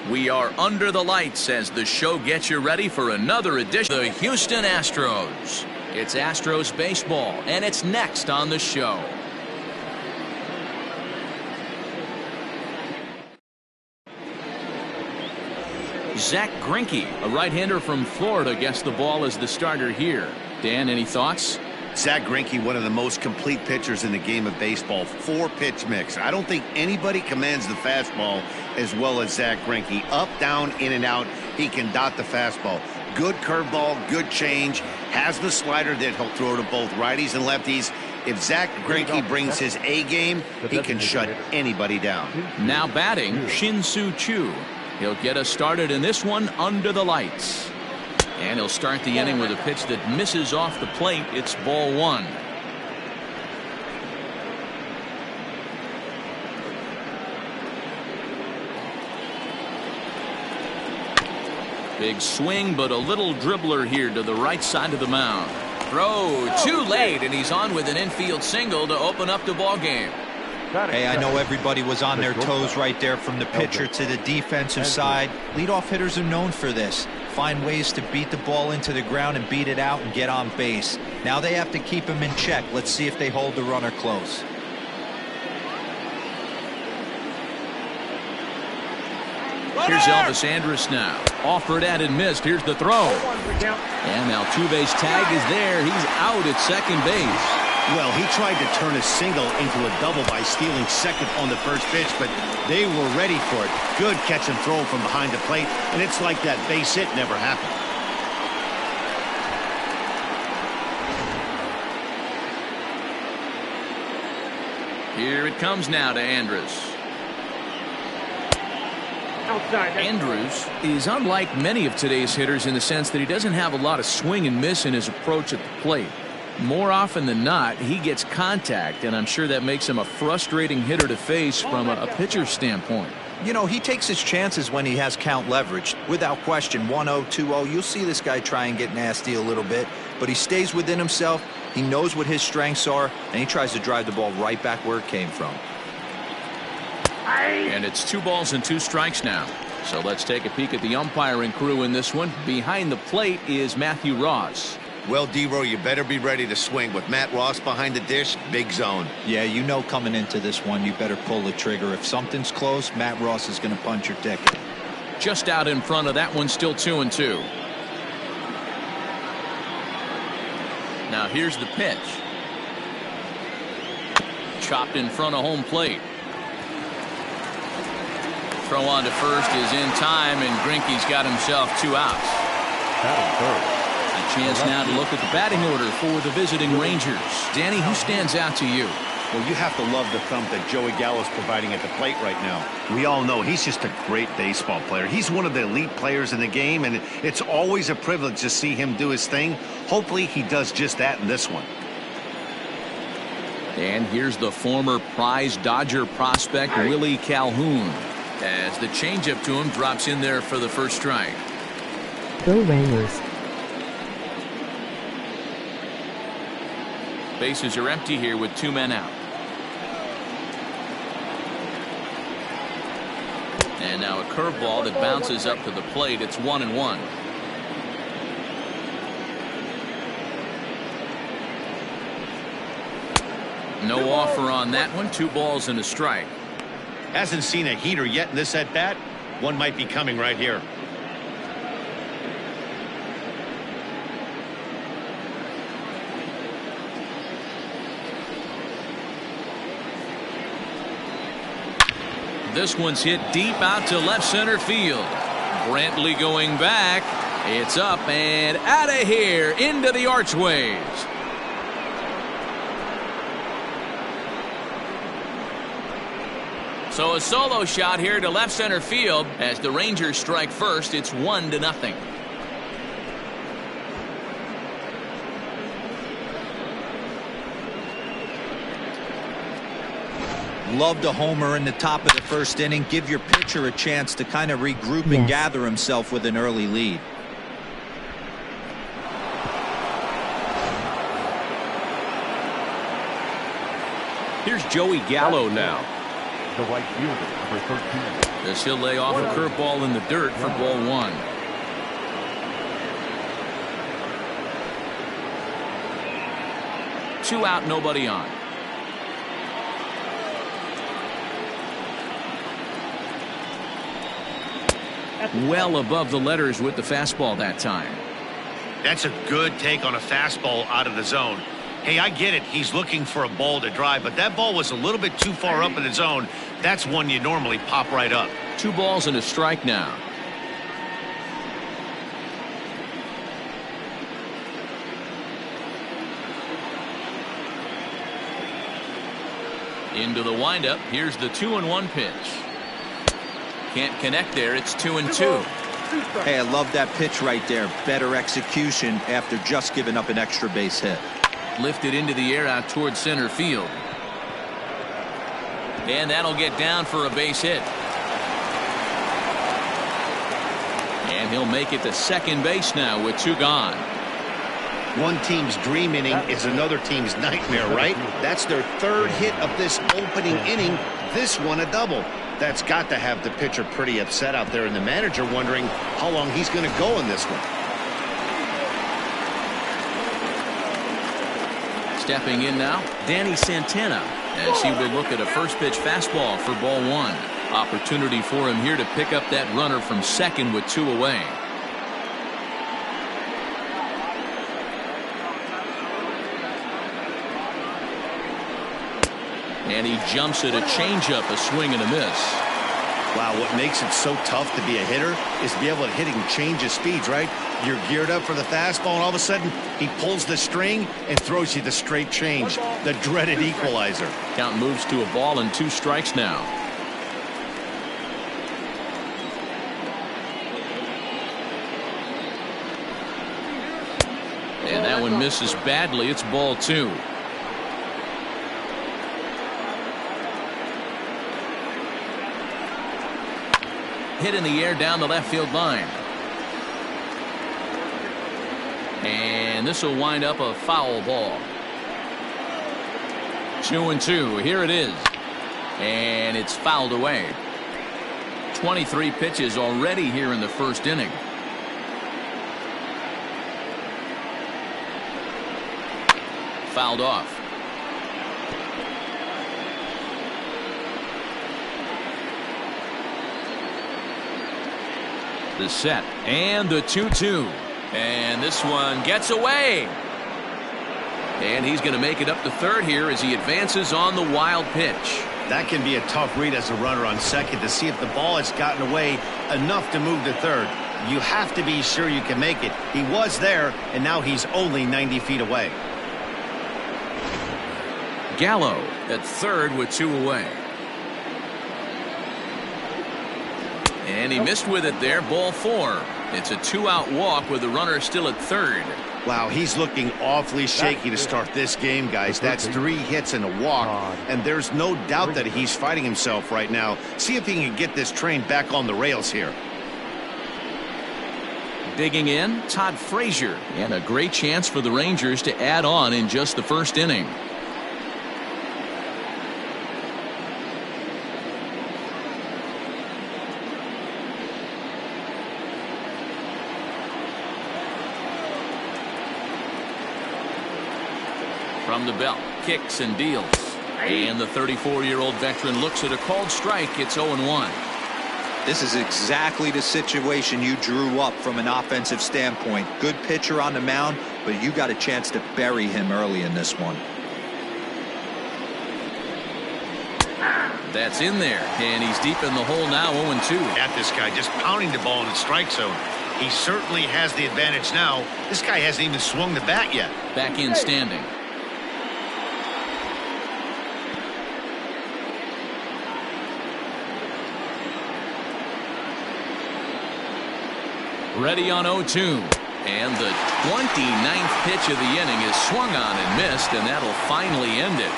We are under the lights as the show gets you ready for another edition of the Houston Astros. It's Astros baseball, and it's next on the show. Zack Greinke, a right-hander from Florida, gets the ball as the starter here. Dan, any thoughts? Zack Greinke, one of the most complete pitchers in the game of baseball. 4-pitch mix. I don't think anybody commands the fastball as well as Zack Greinke. Up, down, in and out. He can dot the fastball. Good curveball, good change. Has the slider that he'll throw to both righties and lefties. If Zack Greinke brings his A game, he can shut anybody down. Now batting, Shin-Soo Choo. He'll get us started in this one under the lights. And he'll start the inning with a pitch that misses off the plate. It's ball one. Big swing, but a little dribbler here to the right side of the mound. Throw too late, and he's on with an infield single to open up the ball game. Hey, I know everybody was on their toes right there from the pitcher to the defensive side. Leadoff hitters are known for this. Find ways to beat the ball into the ground and beat it out and get on base. Now they have to keep him in check. Let's see if they hold the runner close. Here's Elvis Andrus now. Offered at and missed. Here's the throw. And Altuve's tag is there. He's out at second base. Well, he tried to turn a single into a double by stealing second on the first pitch, but they were ready for it. Good catch and throw from behind the plate, and it's like that base hit never happened. Here it comes now to Andrus. Andrus is unlike many of today's hitters in the sense that he doesn't have a lot of swing and miss in his approach at the plate. More often than not, he gets contact, and I'm sure that makes him a frustrating hitter to face from a pitcher's standpoint. You know, he takes his chances when he has count leverage. Without question, 1-0, 2-0, you'll see this guy try and get nasty a little bit, but he stays within himself. He knows what his strengths are, and he tries to drive the ball right back where it came from. And it's 2 balls and 2 strikes now. So let's take a peek at the umpiring crew in this one. Behind the plate is Matthew Ross. Well, D-Row, you better be ready to swing. With Matt Ross behind the dish, big zone. Yeah, you know coming into this one, you better pull the trigger. If something's close, Matt Ross is going to punch your ticket. Just out in front of that one, still 2-2. Now here's the pitch. Chopped in front of home plate. Throw on to first is in time, and Greinke's got himself 2 outs. A chance now to look at the batting order for the visiting Rangers. Danny, who stands out to you? Well, you have to love the thump that Joey Gallo's providing at the plate right now. We all know he's just a great baseball player. He's one of the elite players in the game, and it's always a privilege to see him do his thing. Hopefully he does just that in this one. And here's the former prize Dodger prospect, Willie Calhoun, as the changeup to him drops in there for the first strike. Go Rangers. Bases are empty here with 2 men out. And now a curveball that bounces up to the plate. It's 1-1. No offer on that one. 2 balls and a strike. Hasn't seen a heater yet in this at-bat. One might be coming right here. This one's hit deep out to left center field. Brantley going back. It's up and out of here into the archways. So a solo shot here to left center field as the Rangers strike first. It's 1-0. Loved a homer in the top of the first inning. Give your pitcher a chance to kind of regroup and gather himself with an early lead. Here's Joey Gallo now. The right fielder, number 13. As he'll lay off a curveball in the dirt for ball one. Two out, nobody on. Well above the letters with the fastball that time. That's a good take on a fastball out of the zone. Hey, I get it. He's looking for a ball to drive, but that ball was a little bit too far up in the zone. That's one you normally pop right up. 2 balls and a strike now. Into the windup. Here's the 2-1 pitch. Can't connect there. It's 2-2. Hey, I love that pitch right there. Better execution after just giving up an extra base hit. Lifted into the air out towards center field. And that'll get down for a base hit. And he'll make it to second base now with 2 gone. One team's dream inning is another team's nightmare, right? That's their 3rd hit of this opening inning. This one a double. That's got to have the pitcher pretty upset out there, and the manager wondering how long he's going to go in this one. Stepping in now, Danny Santana, as he will look at a first pitch fastball for ball one. Opportunity for him here to pick up that runner from second with 2 away. And he jumps at a changeup, a swing and a miss. Wow, what makes it so tough to be a hitter is to be able to hit and change his speeds, right? You're geared up for the fastball, and all of a sudden, he pulls the string and throws you the straight change, the dreaded equalizer. Count moves to a ball and 2 strikes now. And that one misses badly. It's ball 2. Hit in the air down the left field line. And this will wind up a foul ball. 2-2. Here it is. And it's fouled away. 23 pitches already here in the first inning. Fouled off. The set and the 2-2, and this one gets away, and he's going to make it up to third here as he advances on the wild pitch. That can be a tough read as a runner on second to see if the ball has gotten away enough to move to third. You have to be sure you can make it. He was there, and now he's only 90 feet away. Gallo at third with 2 away. And he missed with it there, ball 4. It's a 2-out walk with the runner still at third. Wow, he's looking awfully shaky to start this game, guys. That's 3 hits and a walk, and there's no doubt that he's fighting himself right now. See if he can get this train back on the rails here. Digging in, Todd Frazier, and a great chance for the Rangers to add on in just the first inning. From the belt, kicks and deals. And the 34-year-old veteran looks at a called strike. It's 0-1. This is exactly the situation you drew up from an offensive standpoint. Good pitcher on the mound, but you got a chance to bury him early in this one. That's in there, and he's deep in the hole now, 0-2. At this guy, just pounding the ball in the strike zone. He certainly has the advantage now. This guy hasn't even swung the bat yet. Back in standing. Ready on 0-2. And the 29th pitch of the inning is swung on and missed, and that'll finally end it.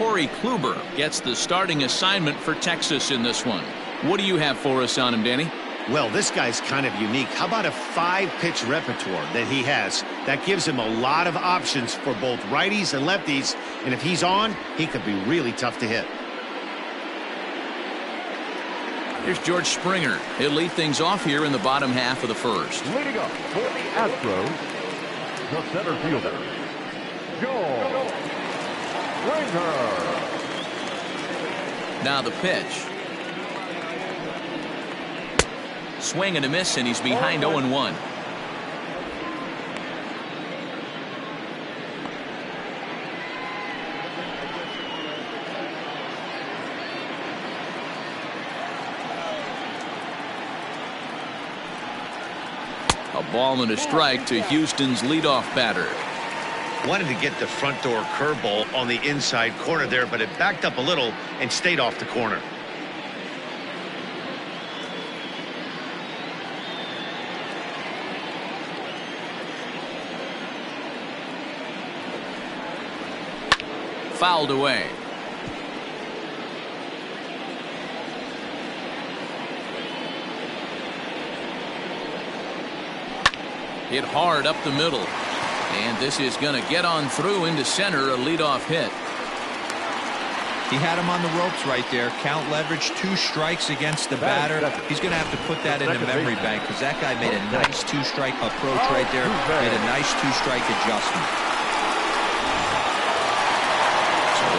Corey Kluber gets the starting assignment for Texas in this one. What do you have for us on him, Danny? Well, this guy's kind of unique. How about a 5-pitch repertoire that he has? That gives him a lot of options for both righties and lefties. And if he's on, he could be really tough to hit. Here's George Springer. He'll lead things off here in the bottom half of the first. Leading up for the Astros, the center fielder, George Springer. Now the pitch. Swing and a miss, and he's behind 0-1. A ball and a strike to Houston's leadoff batter. Wanted to get the front door curveball on the inside corner there, but it backed up a little and stayed off the corner. Fouled away. Hit hard up the middle. And this is going to get on through into center, a leadoff hit. He had him on the ropes right there. Count leverage, 2 strikes against the batter. He's going to have to put that in the memory bank because that guy made a nice 2-strike approach right there. Made a nice 2-strike adjustment.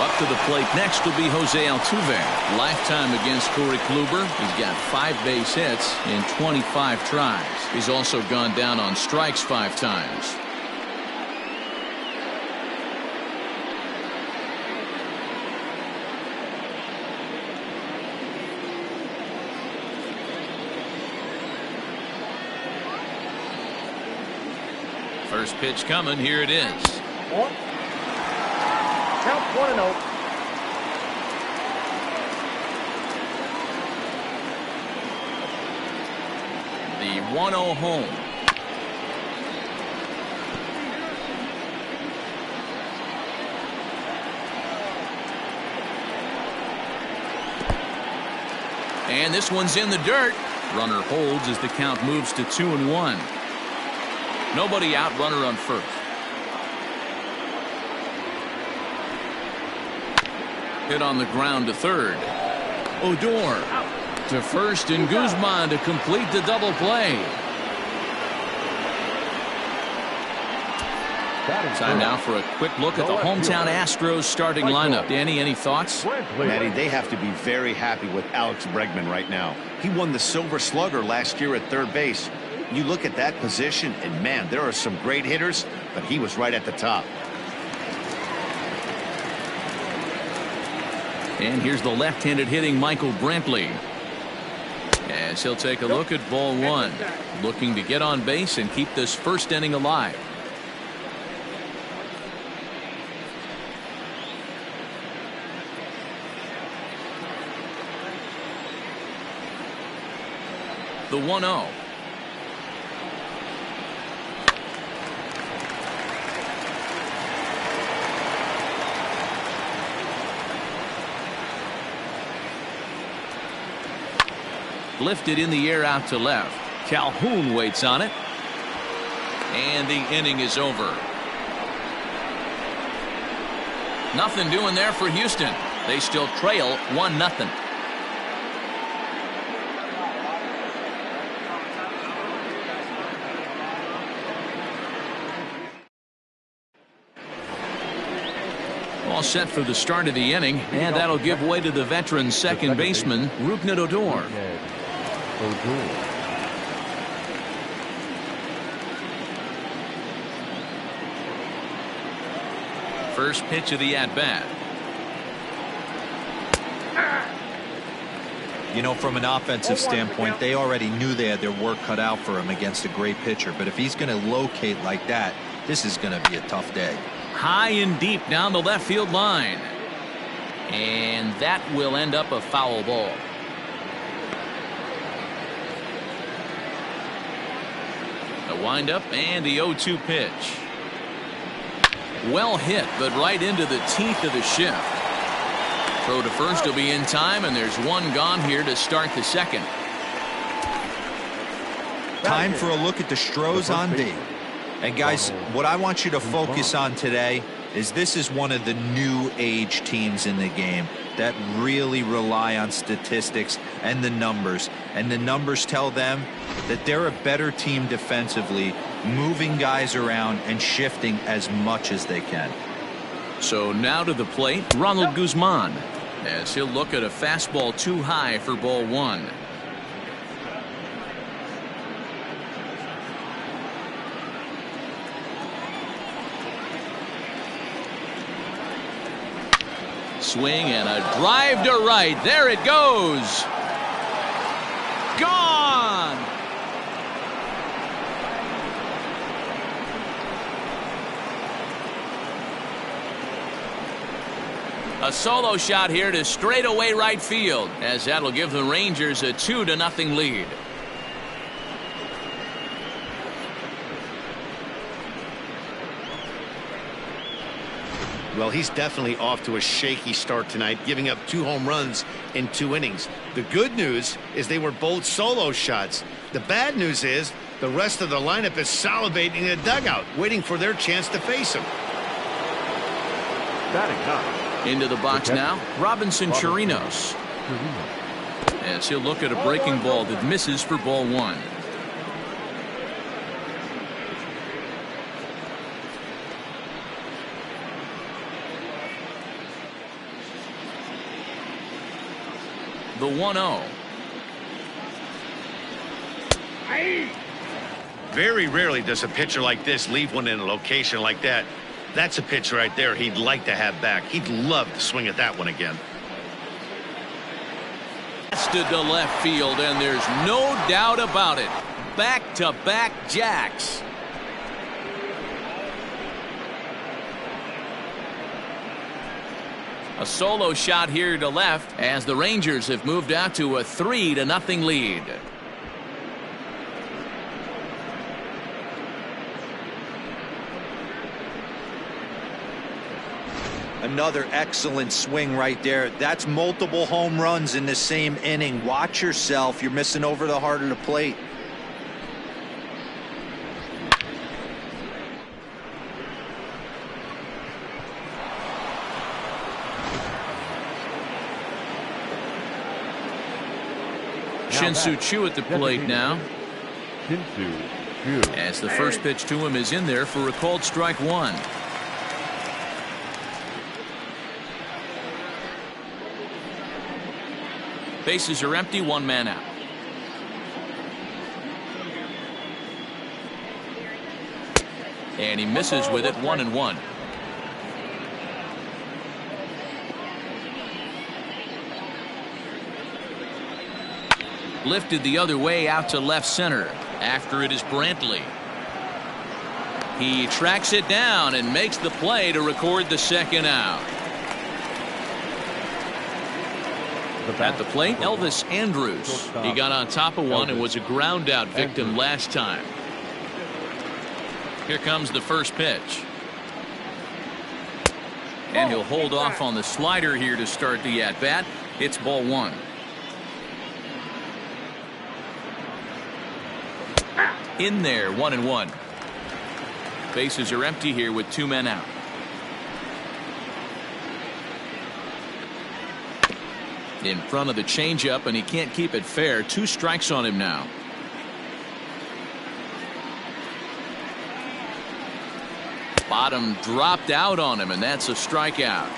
Up to the plate next will be Jose Altuve. Lifetime against Corey Kluber. He's got 5 base hits in 25 tries. He's also gone down on strikes 5 times. First pitch coming. Here it is. Count 1-0. The 1-0 home. And this one's in the dirt. Runner holds as the count moves to 2-1. Nobody out, runner on first. Hit on the ground to third. Odor to first, and Guzman to complete the double play. Time now for a quick look at the hometown Astros starting lineup. Danny, any thoughts? Matty, they have to be very happy with Alex Bregman right now. He won the Silver Slugger last year at third base. You look at that position, and man, there are some great hitters, but he was right at the top. And here's the left-handed hitting Michael Brantley. As he'll take a look at ball 1. Looking to get on base and keep this first inning alive. The 1-0. Lifted in the air out to left. Calhoun waits on it. And the inning is over. Nothing doing there for Houston. They still trail 1-0. All set for the start of the inning, and that'll give way to the veteran second baseman, Rougned Odor. First pitch of the at-bat. You know, from an offensive standpoint, they already knew they had their work cut out for him against a great pitcher. But if he's going to locate like that, this is going to be a tough day. High and deep down the left field line. And that will end up a foul ball. The windup and the 0-2 pitch. Well hit, but right into the teeth of the shift. Throw to first will be in time, and there's one gone here to start the second. Time for a look at the Astros on D. And guys, what I want you to focus on today is this is one of the new age teams in the game that really rely on statistics and the numbers. And the numbers tell them that they're a better team defensively, moving guys around and shifting as much as they can. So now to the plate, Ronald Guzman, as he'll look at a fastball too high for ball one. Swing and a drive to right. There it goes. Gone. A solo shot here to straightaway right field, as that'll give the Rangers a 2-0 lead. Well, he's definitely off to a shaky start tonight, giving up 2 home runs in 2 innings. The good news is they were both solo shots. The bad news is the rest of the lineup is salivating in the dugout, waiting for their chance to face him. Into the box now, Robinson Chirinos, as he'll look at a breaking ball that misses for ball one. The 1-0. Very rarely does a pitcher like this leave one in a location like that. That's a pitch right there he'd like to have back. He'd love to swing at that one again. Blasted to left field, and there's no doubt about it. Back-to-back jacks. A solo shot here to left as the Rangers have moved out to a 3-0 lead. Another excellent swing right there. That's multiple home runs in the same inning. Watch yourself. You're missing over the heart of the plate. Shin-Soo Choo at the plate now. As the first pitch to him is in there for a called strike one. Bases are empty, 1 man out. And he misses with it, 1-1. Lifted the other way out to left center. After it is Brantley. He tracks it down and makes the play to record the second out. At the plate, Elvis Andrus. He got on top of one and was a ground out victim last time. Here comes the first pitch. And he'll hold off on the slider here to start the at bat. It's ball one. In there, 1-1. Bases are empty here with 2 men out. In front of the changeup, and he can't keep it fair. 2 strikes on him now. Bottom dropped out on him, and that's a strikeout.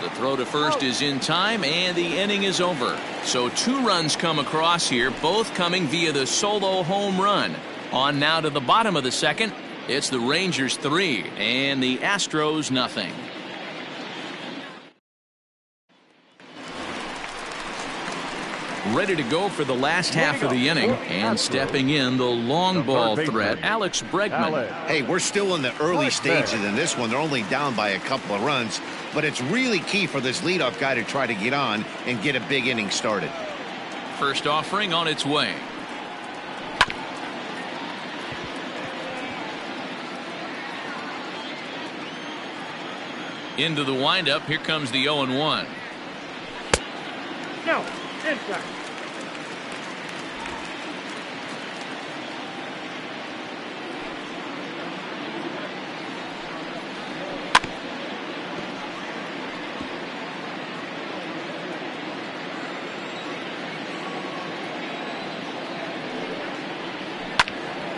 The throw to first is in time, and the inning is over. So 2 runs come across here, both coming via the solo home run. On now to the bottom of the second. It's the Rangers 3 and the Astros nothing. Ready to go for the last half of the inning, and stepping in the long ball threat, Alex Bregman. Hey, we're still in the early stages in this one. They're only down by a couple of runs, but it's really key for this leadoff guy to try to get on and get a big inning started. First offering on its way. Into the windup. Here comes the 0-1. Now, inside.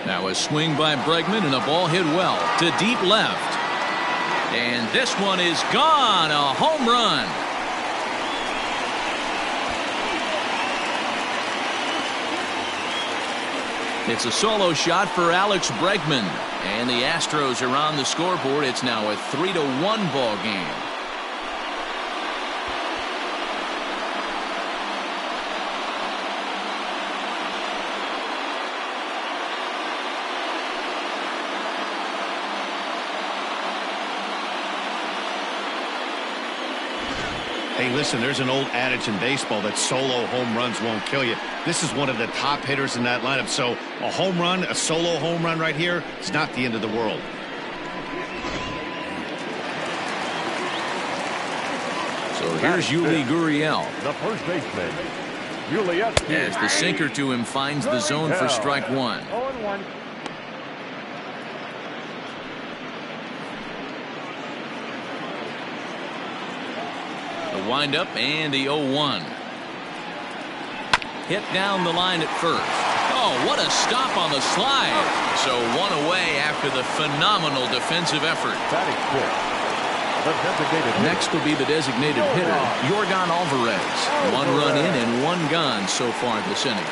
Now a swing by Bregman and a ball hit well to deep left. And this one is gone. A home run. It's a solo shot for Alex Bregman. And the Astros are on the scoreboard. It's now a 3-1 ball game. Hey, listen, there's an old adage in baseball that solo home runs won't kill you. This is one of the top hitters in that lineup. So a home run, a solo home run right here, is not the end of the world. So here's Yuli Gurriel. The first baseman, Yuli. As the sinker to him finds the zone for strike one. 0-1. The windup and the 0-1. Hit down the line at first. Oh, what a stop on the slide. So one away after the phenomenal defensive effort. Next will be the designated hitter, Yordan Alvarez. One run in and one gone so far this inning.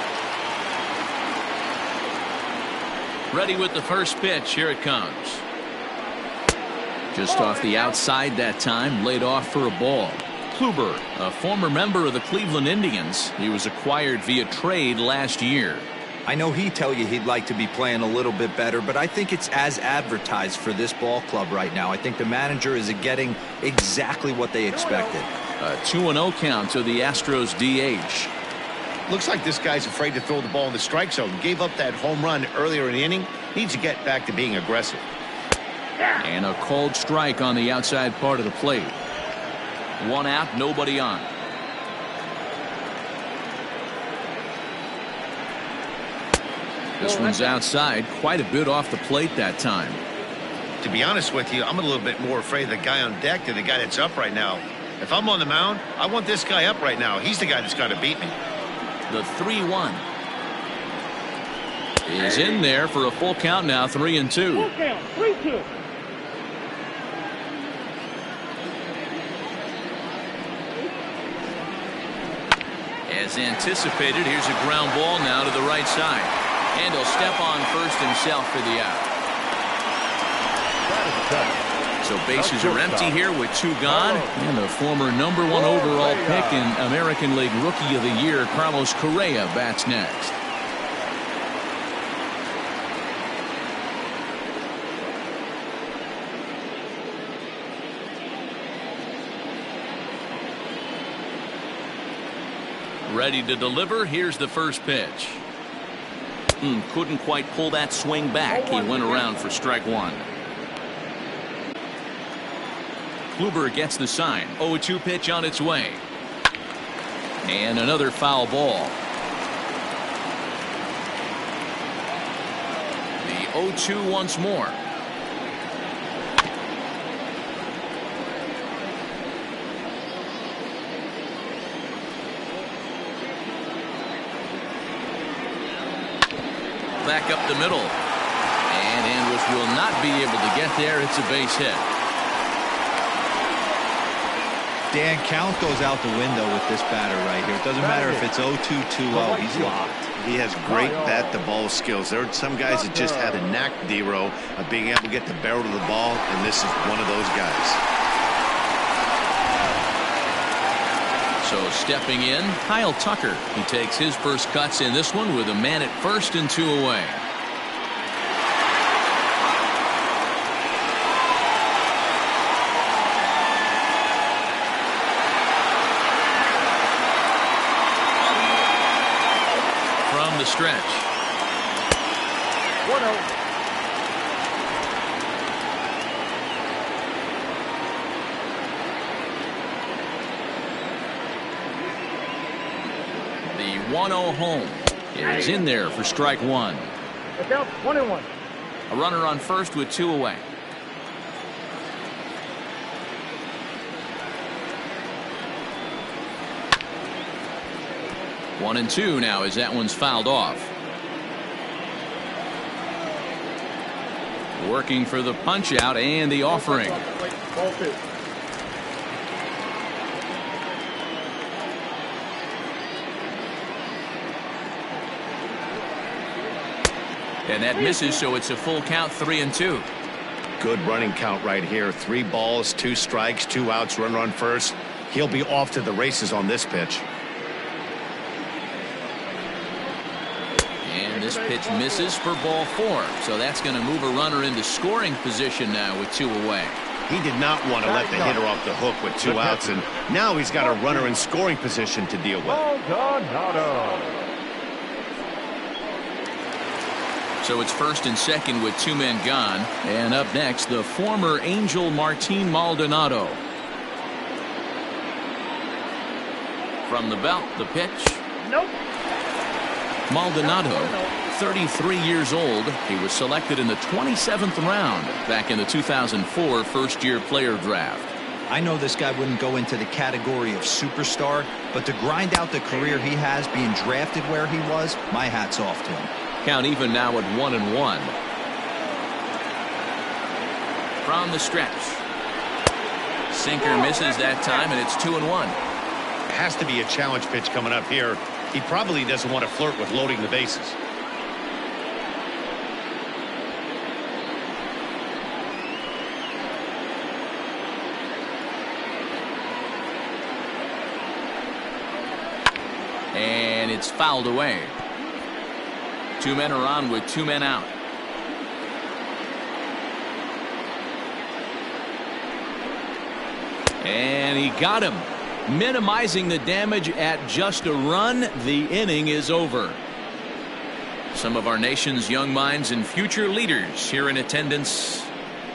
Ready with the first pitch. Here it comes. Just off the outside that time, laid off for a ball. Kluber, a former member of the Cleveland Indians. He was acquired via trade last year. I know he'd tell you he'd like to be playing a little bit better, but I think it's as advertised for this ball club right now. I think the manager is getting exactly what they expected. A 2-0 count to the Astros DH. Looks like this guy's afraid to throw the ball in the strike zone. Gave up that home run earlier in the inning. Needs to get back to being aggressive. And a called strike on the outside part of the plate. One out, nobody on. This one's outside, quite a bit off the plate that time. To be honest with you, I'm a little bit more afraid of the guy on deck than the guy that's up right now. If I'm on the mound, I want this guy up right now. He's the guy that's got to beat me. The 3-1 is in there for a full count now, 3-2. Full count, 3-2. As anticipated, here's a ground ball now to the right side. And he'll step on first himself for the out. So bases are empty here with two gone. And the former #1 overall pick in American League Rookie of the Year, Carlos Correa, bats next. Ready to deliver. Here's the first pitch. Couldn't quite pull that swing back. He went around for strike one. Kluber gets the sign. 0-2 pitch on its way. And another foul ball. The 0-2 once more. Back up the middle. And Andrus will not be able to get there. It's a base hit. Dan, count goes out the window with this batter right here. It doesn't matter if it's 0-2, 2-0. He's locked. He has great bat-to-ball skills. There are some guys that just have a knack, D-Row, of being able to get the barrel of the ball, and this is one of those guys. So stepping in, Kyle Tucker. He takes his first cuts in this one with a man at first and two away. From the stretch. 1-0. 1-0 home. Is in there for strike one. Look out, 1-1. A runner on first with 2 away. One and 2 now as that one's fouled off. Working for the punch out and the offering. Ball 2. And that misses, so it's a full count, 3-2. Good running count right here. 3 balls, 2 strikes, 2 outs, runner on first. He'll be off to the races on this pitch. And this pitch misses for ball 4. So that's going to move a runner into scoring position now with 2 away. He did not want to let the hitter off the hook with 2 outs, and now he's got a runner in scoring position to deal with. Maldonado. So it's first and second with 2 men gone. And up next, the former Angel Martin Maldonado. From the belt, the pitch. Nope. Maldonado, 33 years old. He was selected in the 27th round back in the 2004 first-year player draft. I know this guy wouldn't go into the category of superstar, but to grind out the career he has being drafted where he was, my hat's off to him. Count even now at 1-1. From the stretch. Sinker misses that time, and it's 2-1. Has to be a challenge pitch coming up here. He probably doesn't want to flirt with loading the bases. And it's fouled away. 2 men are on with 2 men out. And he got him. Minimizing the damage at just a run. The inning is over. Some of our nation's young minds and future leaders here in attendance.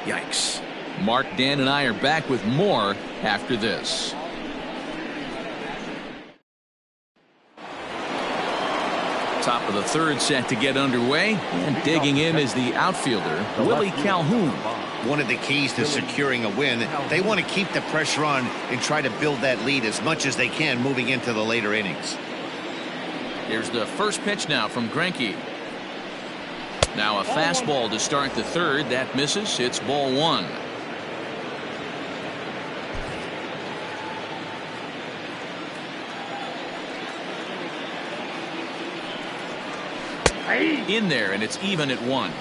Yikes. Mark, Dan, and I are back with more after this. Top of the third set to get underway, and digging in is the outfielder, Willie Calhoun. One of the keys to securing a win, they want to keep the pressure on and try to build that lead as much as they can moving into the later innings. Here's the first pitch now from Greinke. Now a fastball to start the third. That misses. It's ball 1. In there, and it's even at 1.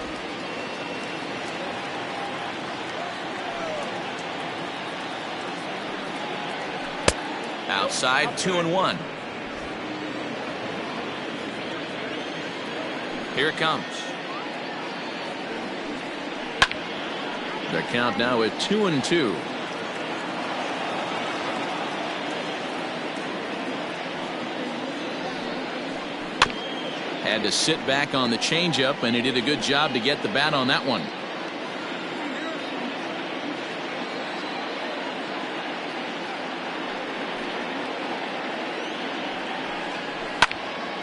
Outside, 2-1. Here it comes. The count now at 2-2. Had to sit back on the changeup, and he did a good job to get the bat on that one.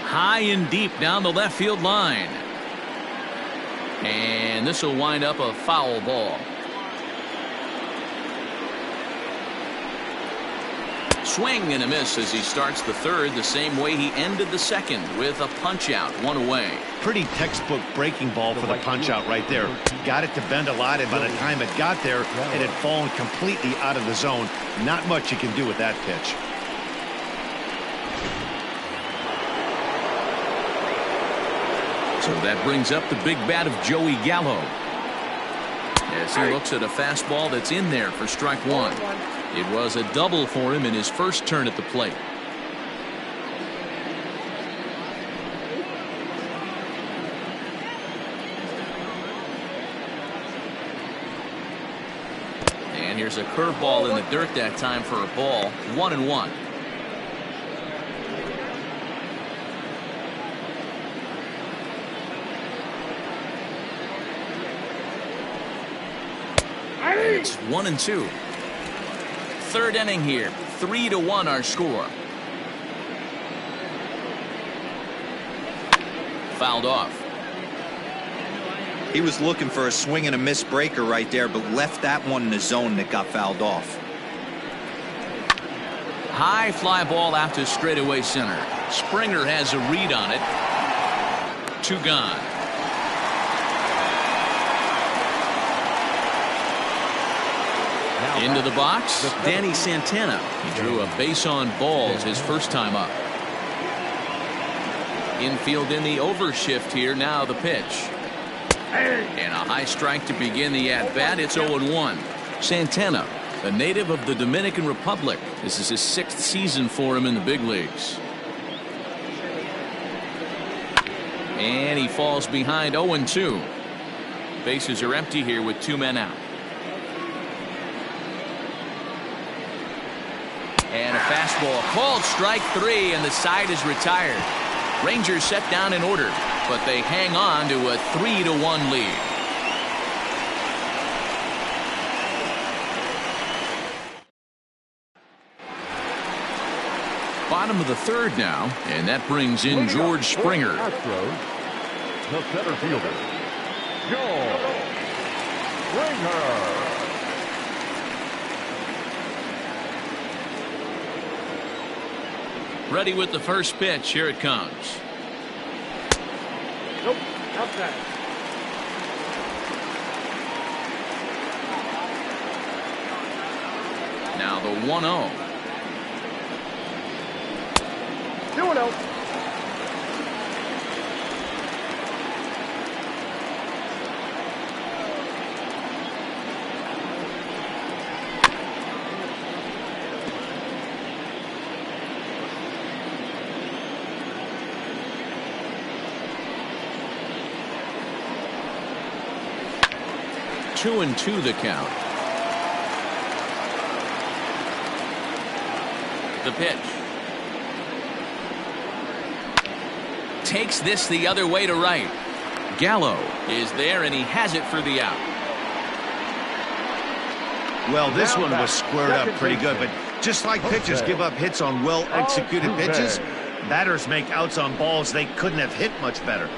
High and deep down the left field line. And this will wind up a foul ball. Swing and a miss as he starts the third the same way he ended the second, with a punch out, 1 away. Pretty textbook breaking ball for the punch out right there. Got it to bend a lot, and by the time it got there, it had fallen completely out of the zone. Not much you can do with that pitch. So that brings up the big bat of Joey Gallo as he looks at a fastball that's in there for strike 1. It was a double for him in his first turn at the plate. And here's a curveball in the dirt that time for a ball. 1-1. It's 1-2. Third inning here. 3-1 our score. fouled off. He was looking for a swing and a miss breaker right there, but left that one in the zone that got fouled off. High fly ball out to straightaway center. Springer has a read on it. 2 gone. Into the box, Danny Santana. He drew a base on balls his first time up. Infield in the overshift here. Now the pitch. And a high strike to begin the at-bat. It's 0-1. Santana, a native of the Dominican Republic. This is his 6th season for him in the big leagues. And he falls behind 0-2. Bases are empty here with 2 men out. And a fastball called strike 3, and the side is retired. Rangers set down in order, but they hang on to a 3-1 lead. Bottom of the 3rd now, and that brings in George Springer. Astros, the center fielder, George Springer. Ready with the first pitch. Here it comes. Nope, outside. Now the 1-0. 2-0. Two and 2 the count. The pitch. Takes this the other way to right. Gallo is there, and he has it for the out. Well, this one was squared up pretty good, but just like pitchers give up hits on well-executed pitches, batters make outs on balls they couldn't have hit much better.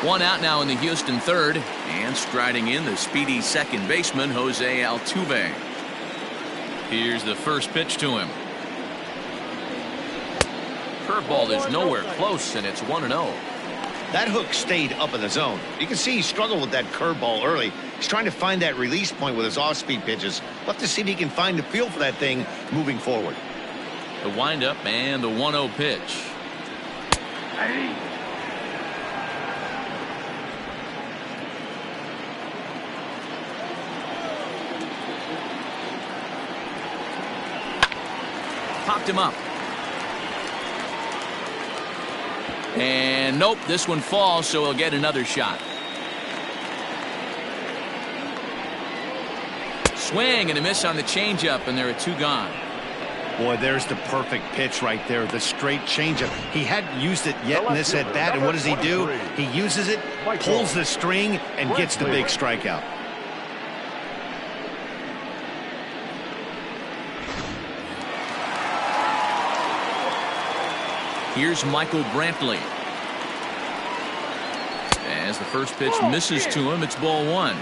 One out now in the Houston 3rd, and striding in the speedy second baseman Jose Altuve. Here's the first pitch to him. Curveball is nowhere close, and it's 1-0. That hook stayed up in the zone. You can see he struggled with that curveball early. He's trying to find that release point with his off-speed pitches. We'll have to see if he can find the feel for that thing moving forward. The windup and the 1-0 pitch. Popped him up. And nope, this one falls, so he'll get another shot. Swing and a miss on the changeup, and there are 2 gone. Boy, there's the perfect pitch right there, the straight changeup. He hadn't used it yet in this at-bat, and what does he do? He uses it, pulls the string, and gets the big strikeout. Here's Michael Brantley. As the first pitch misses to him, it's ball 1.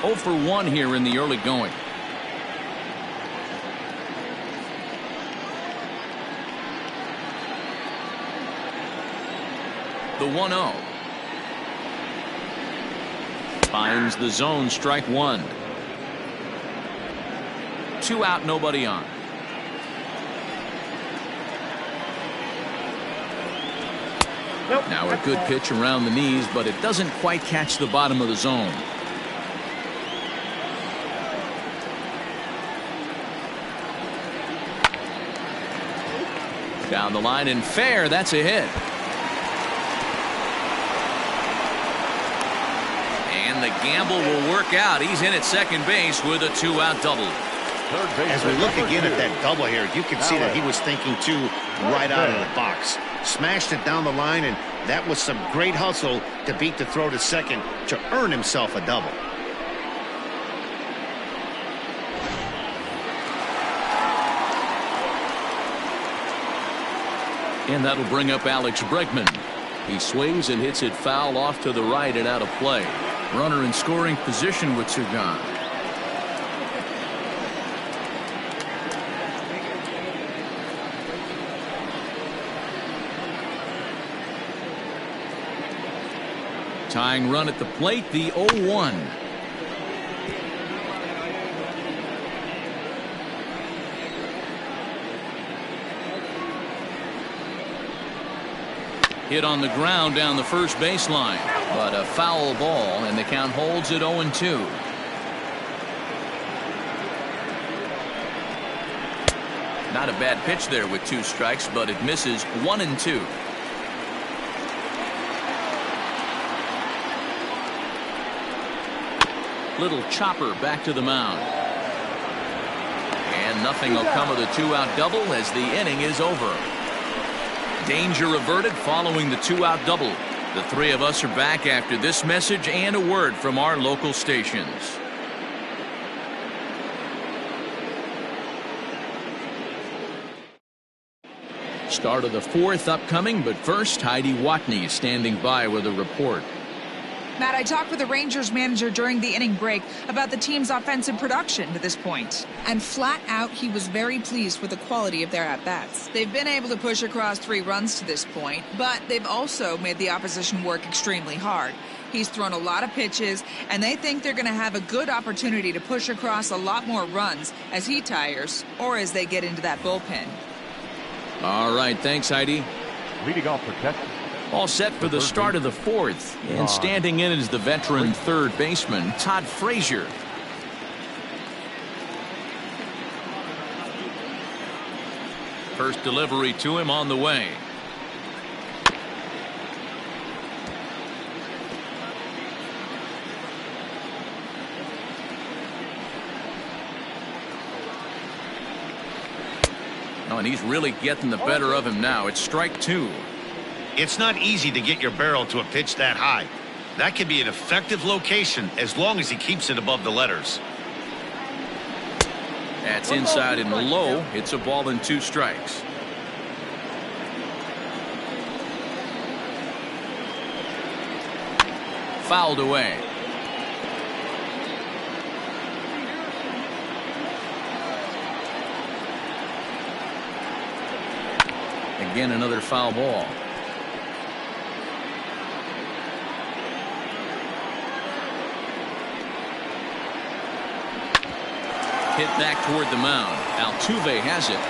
0 for 1 here in the early going. The 1-0. Finds the zone, strike 1. 2 out, nobody on. Nope. Now a good pitch around the knees, but it doesn't quite catch the bottom of the zone. Down the line and fair, that's a hit. And the gamble will work out. He's in at second base with a 2-out double. As we look again at that double here, you can see that he was thinking too right out of the box. Smashed it down the line, and that was some great hustle to beat the throw to second to earn himself a double. And that'll bring up Alex Bregman. He swings and hits it foul off to the right and out of play. Runner in scoring position with two gone. Tying run at the plate, the 0-1. Hit on the ground down the first baseline, but a foul ball, and the count holds at 0-2. Not a bad pitch there with two strikes, but it misses 1-2. Little chopper back to the mound. And nothing will come of the two-out double as the inning is over. Danger averted following the two-out double. The three of us are back after this message and a word from our local stations. Start of the fourth upcoming, but first Heidi Watney standing by with a report. Matt, I talked with the Rangers manager during the inning break about the team's offensive production to this point. And flat out, he was very pleased with the quality of their at-bats. They've been able to push across 3 runs to this point, but they've also made the opposition work extremely hard. He's thrown a lot of pitches, and they think they're going to have a good opportunity to push across a lot more runs as he tires or as they get into that bullpen. All right, thanks, Heidi. Leading off for Texas. All set for the start of the fourth, and standing in is the veteran third baseman Todd Frazier. First delivery to him on the way. Oh, and he's really getting the better of him now. It's strike 2. It's not easy to get your barrel to a pitch that high. That can be an effective location as long as he keeps it above the letters. That's inside and low. It's a ball and 2 strikes. Fouled away. Again, another foul ball. Hit back toward the mound. Altuve has it.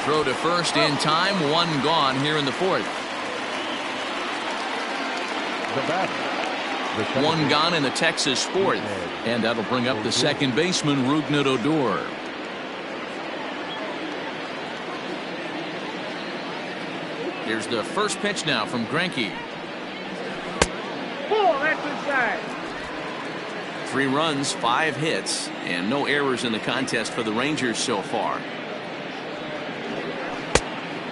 Throw to first in time. 1 gone here in the fourth. The 1 gone in the Texas fourth. And that'll bring up the second baseman, Rougned Odor. Here's the first pitch now from Greinke. Ball, that's inside. 3 runs, 5 hits, and no errors in the contest for the Rangers so far.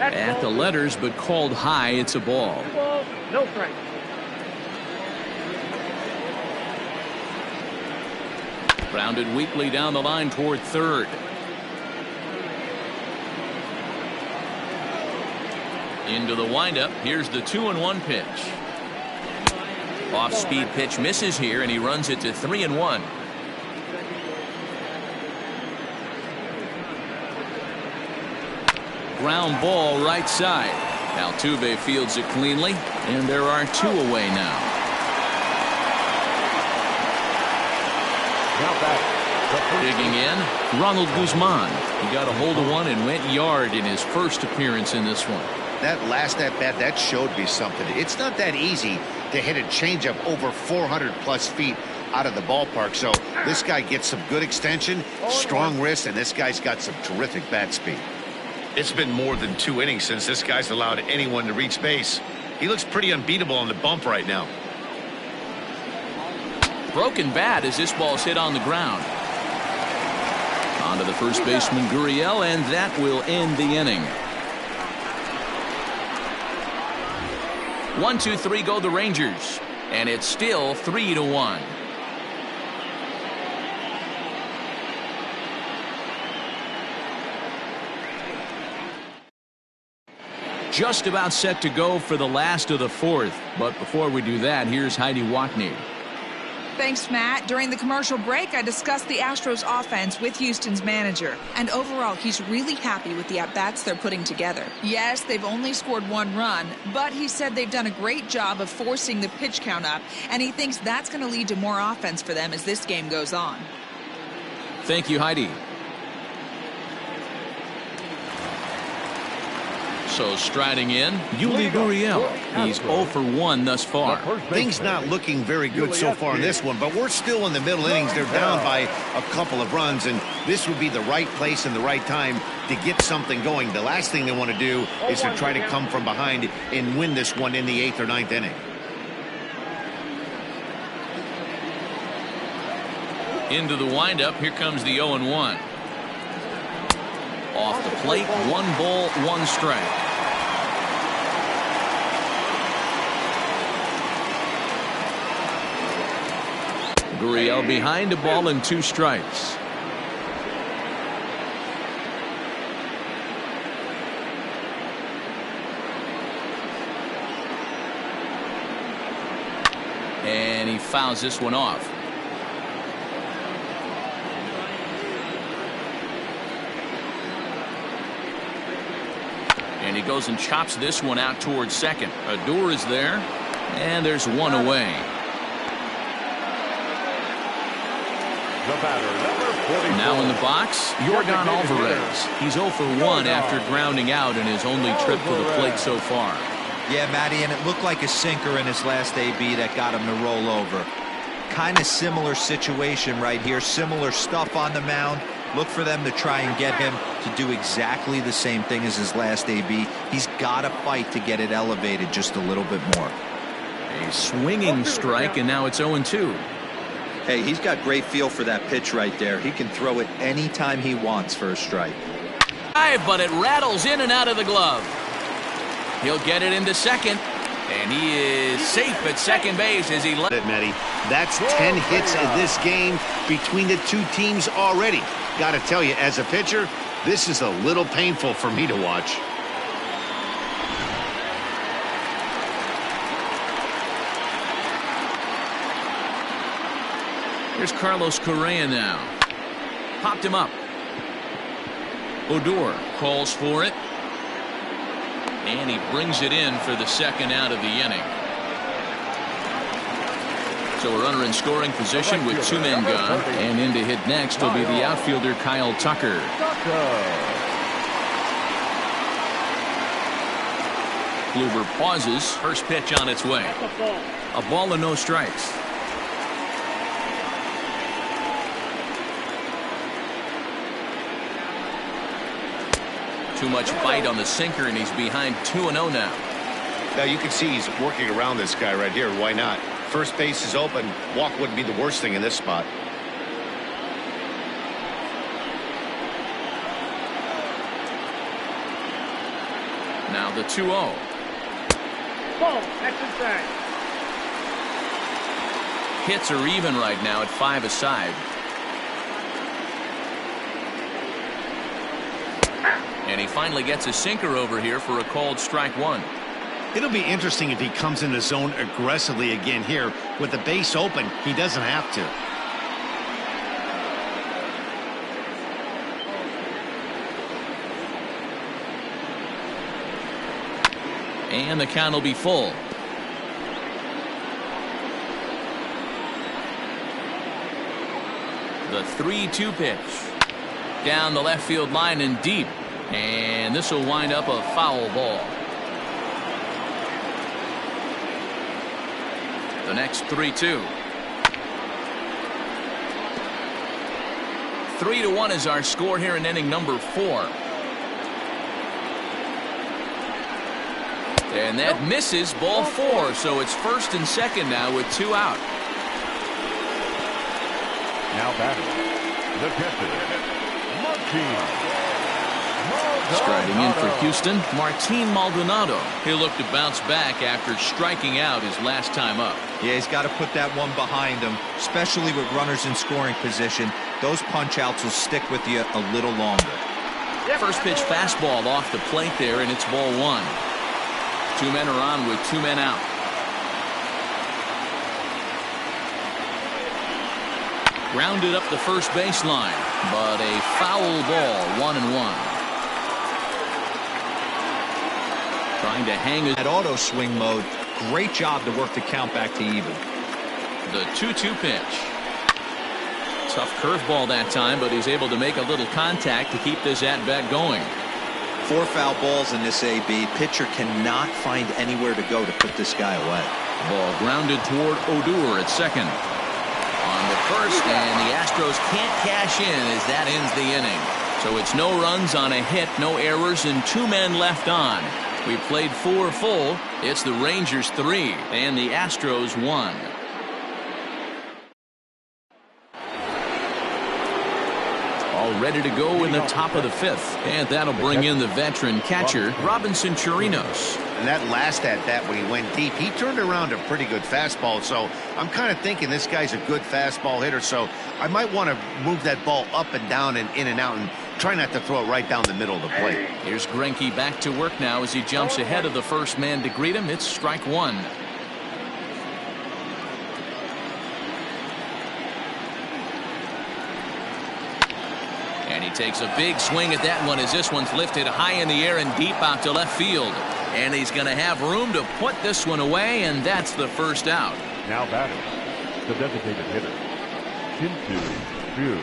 At the letters, but called high. It's a ball. Ball, no strike. Grounded weakly down the line toward third. Into the windup. Here's the 2-1 pitch. Off-speed pitch misses here, and he runs it to 3-1. Ground ball right side. Altuve fields it cleanly, and there are 2 away now. Now back. Digging in, Ronald Guzman. He got a hold of one and went yard in his first appearance in this one. That last at-bat, that showed me something. It's not that easy to hit a changeup over 400-plus feet out of the ballpark. So this guy gets some good extension, strong wrist, and this guy's got some terrific bat speed. It's been more than 2 innings since this guy's allowed anyone to reach base. He looks pretty unbeatable on the bump right now. Broken bat as this ball's hit on the ground. On to the first baseman, Gurriel, and that will end the inning. 1, 2, 3 go the Rangers, and it's still 3-1. just about set to go for the last of the fourth. But before we do that, here's Heidi Watney. Thanks, Matt. During the commercial break, I discussed the Astros offense with Houston's manager. And overall, he's really happy with the at-bats they're putting together. Yes, they've only scored 1 run, but he said they've done a great job of forcing the pitch count up, and he thinks that's going to lead to more offense for them as this game goes on. Thank you, Heidi. So striding in, Yuli Gurriel. He's 0 for 1 thus far. Things not looking very good so far in this one, but we're still in the middle innings. They're down by a couple of runs, and this would be the right place and the right time to get something going. The last thing they want to do is to try to come from behind and win this one in the 8th or 9th inning. Into the windup, here comes the 0-1. Off the plate, 1 ball, 1 strike. Gurriel behind a ball and 2 strikes. And he fouls this one off. And he goes and chops this one out towards second. Odor is there, and there's 1 away. Now in the box, Yordan Alvarez. He's 0 for 1 after grounding out in his only trip to the plate so far. Yeah, Matty, and it looked like a sinker in his last AB that got him to roll over. Kind of similar situation right here. Similar stuff on the mound. Look for them to try and get him to do exactly the same thing as his last AB. He's got to fight to get it elevated just a little bit more. A swinging strike, and now it's 0-2. Hey, he's got great feel for that pitch right there. He can throw it anytime he wants for a strike. But it rattles in and out of the glove. He'll get it into second, and he is safe at second base as he left it, Matty. That's 10 hits in this game between the 2 teams already. Got to tell you, as a pitcher, this is a little painful for me to watch. Here's Carlos Correa now. Popped him up. Odor calls for it. And he brings it in for the second out of the inning. So a runner in scoring position with 2 men gone. And in to hit next will be the outfielder Kyle Tucker. Kluber pauses. First pitch on its way. A ball and no strikes. Too much bite on the sinker, and he's behind 2-0 now. Now you can see he's working around this guy right here. Why not? First base is open. Walk wouldn't be the worst thing in this spot. Now the 2-0. Ball, that's inside. Hits are even right now at 5 aside. And he finally gets a sinker over here for a called strike 1. It'll be interesting if he comes in the zone aggressively again here. With the base open, he doesn't have to. And the count will be full. The 3-2 pitch. Down the left field line and deep. And this will wind up a foul ball. The next 3-2. 3-1 is our score here in inning number 4. And that misses, ball 4. So it's first and second now with 2 out. Now batting, the catcher, Martin. Striding in for Houston, Martin Maldonado. He'll look to bounce back after striking out his last time up. Yeah, he's got to put that one behind him, especially with runners in scoring position. Those punch-outs will stick with you a little longer. First pitch fastball off the plate there, and it's ball 1. Two men are on with two men out. Grounded up the first baseline, but a foul ball, 1-1. Trying to hang at auto swing mode. Great job to work the count back to even. The 2-2 pitch. Tough curveball that time, but he's able to make a little contact to keep this at bat going. 4 foul balls in this AB. Pitcher cannot find anywhere to go to put this guy away. Ball grounded toward Odor at second. On the first, and the Astros can't cash in as that ends the inning. So it's no runs on a hit, no errors, and 2 men left on. We played 4 full. It's the Rangers 3 and the Astros 1. All ready to go in the top of the 5th, and that'll bring in the veteran catcher Robinson Chirinos. And that last at bat when he went deep, he turned around a pretty good fastball. So I'm kind of thinking this guy's a good fastball hitter. So I might want to move that ball up and down and in and out and try not to throw it right down the middle of the plate. Here's Greinke back to work now as he jumps ahead of the first man to greet him. It's strike 1. And he takes a big swing at that one as this one's lifted high in the air and deep out to left field. And he's going to have room to put this one away, and that's the first out. Now batting, the designated hitter, Shin-Soo Choo.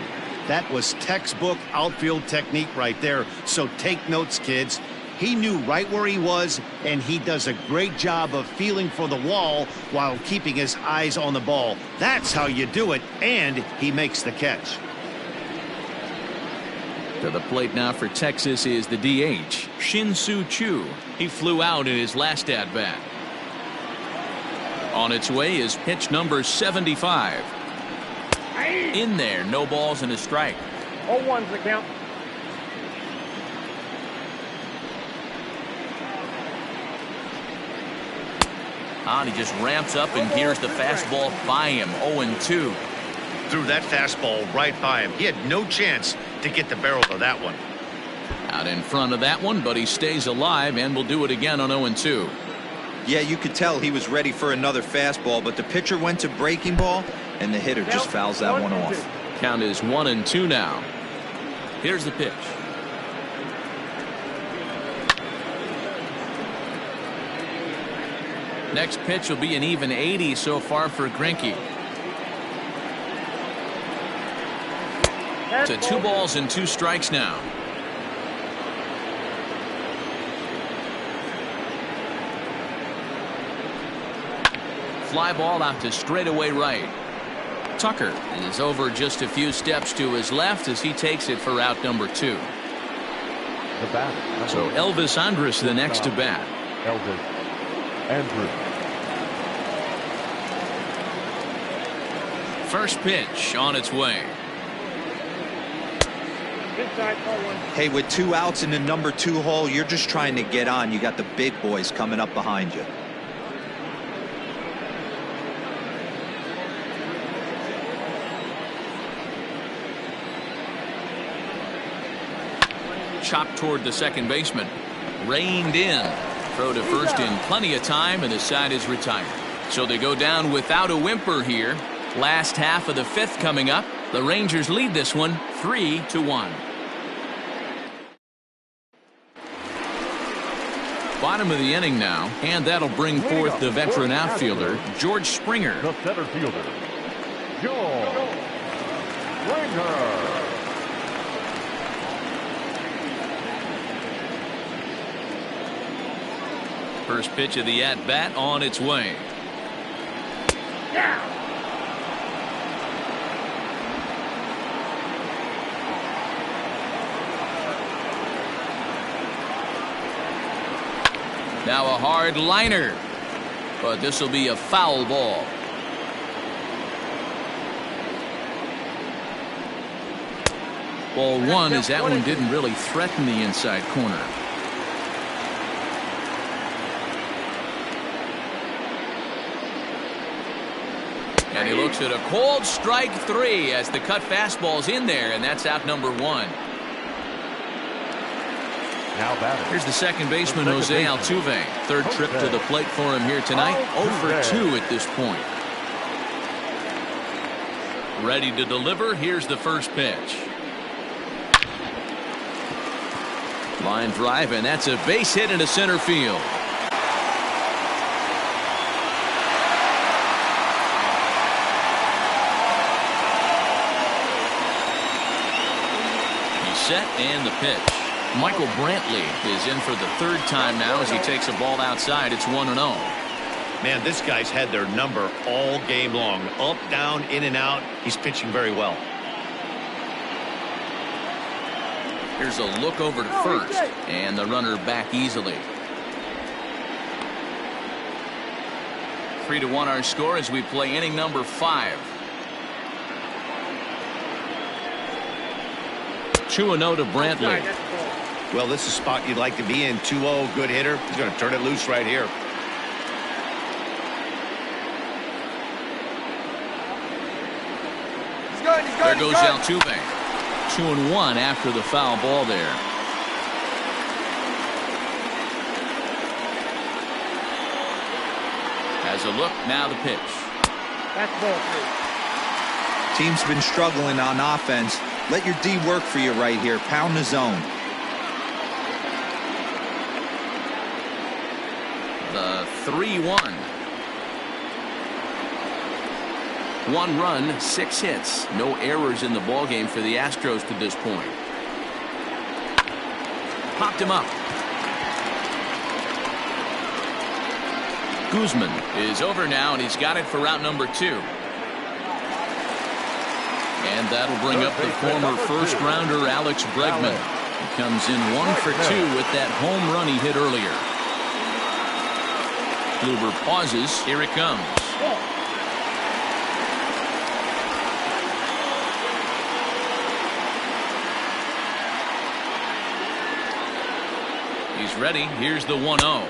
That was textbook outfield technique right there. So take notes, kids. He knew right where he was, and he does a great job of feeling for the wall while keeping his eyes on the ball. That's how you do it, and he makes the catch. To the plate now for Texas is the DH, Shin-Soo Choo. He flew out in his last at-bat. On its way is pitch number 75. In there, no balls and a strike. 0-1's the count. And he just ramps up and here's the fastball by him. 0-2. Threw that fastball right by him. He had no chance to get the barrel of that one. Out in front of that one, but he stays alive and will do it again on 0-2. Yeah, you could tell he was ready for another fastball, but the pitcher went to breaking ball, and the hitter just fouls that one off. Count is 1-2 now. Here's the pitch. Next pitch will be an even 80 so far for Greinke. To 2 balls and 2 strikes now. Fly ball out to straightaway right. Tucker is over just a few steps to his left as he takes it for out number 2. So Elvis Andrus the next to bat. Elvis Andrus. First pitch on its way. Hey, with 2 outs in the number 2 hole, you're just trying to get on. You got the big boys coming up behind you. Chopped toward the second baseman. Reined in. Throw to first in plenty of time, and the side is retired. So they go down without a whimper here. Last half of the 5th coming up. The Rangers lead this one 3-1. Bottom of the inning now, and that'll bring forth the veteran outfielder, George Springer. The center fielder, George Springer. First pitch of the at-bat on its way. Now a hard liner, but this will be a foul ball. Ball 1 as that one didn't really threaten the inside corner. And he looks at a cold strike 3 as the cut fastball's in there, and that's out number 1. Now batting. Here's the second baseman, Jose Altuve. Third trip to the plate for him here tonight. 0 for 2 at this point. Ready to deliver. Here's the first pitch. Line drive, and that's a base hit into center field. He's set, and the pitch. Michael Brantley is in for the third time now as he takes a ball outside. It's 1-0. Man, this guy's had their number all game long. Up, down, in and out. He's pitching very well. Here's a look over to first, and the runner back easily. 3-1 our score as we play inning number 5. 2-0 to Brantley. Well, this is a spot you'd like to be in. 2-0, good hitter. He's going to turn it loose right here. There goes Altuve. 2-1 after the foul ball there. Has a look, now the pitch. That's ball 3. Team's been struggling on offense. Let your D work for you right here. Pound the zone. The 3-1. 1 run, 6 hits. No errors in the ballgame for the Astros to this point. Popped him up. Guzman is over now, and he's got it for route number 2. And that'll bring up the former first-rounder Alex Bregman. He comes in 1 for 2 with that home run he hit earlier. Kluber pauses. Here it comes. He's ready. Here's the 1-0.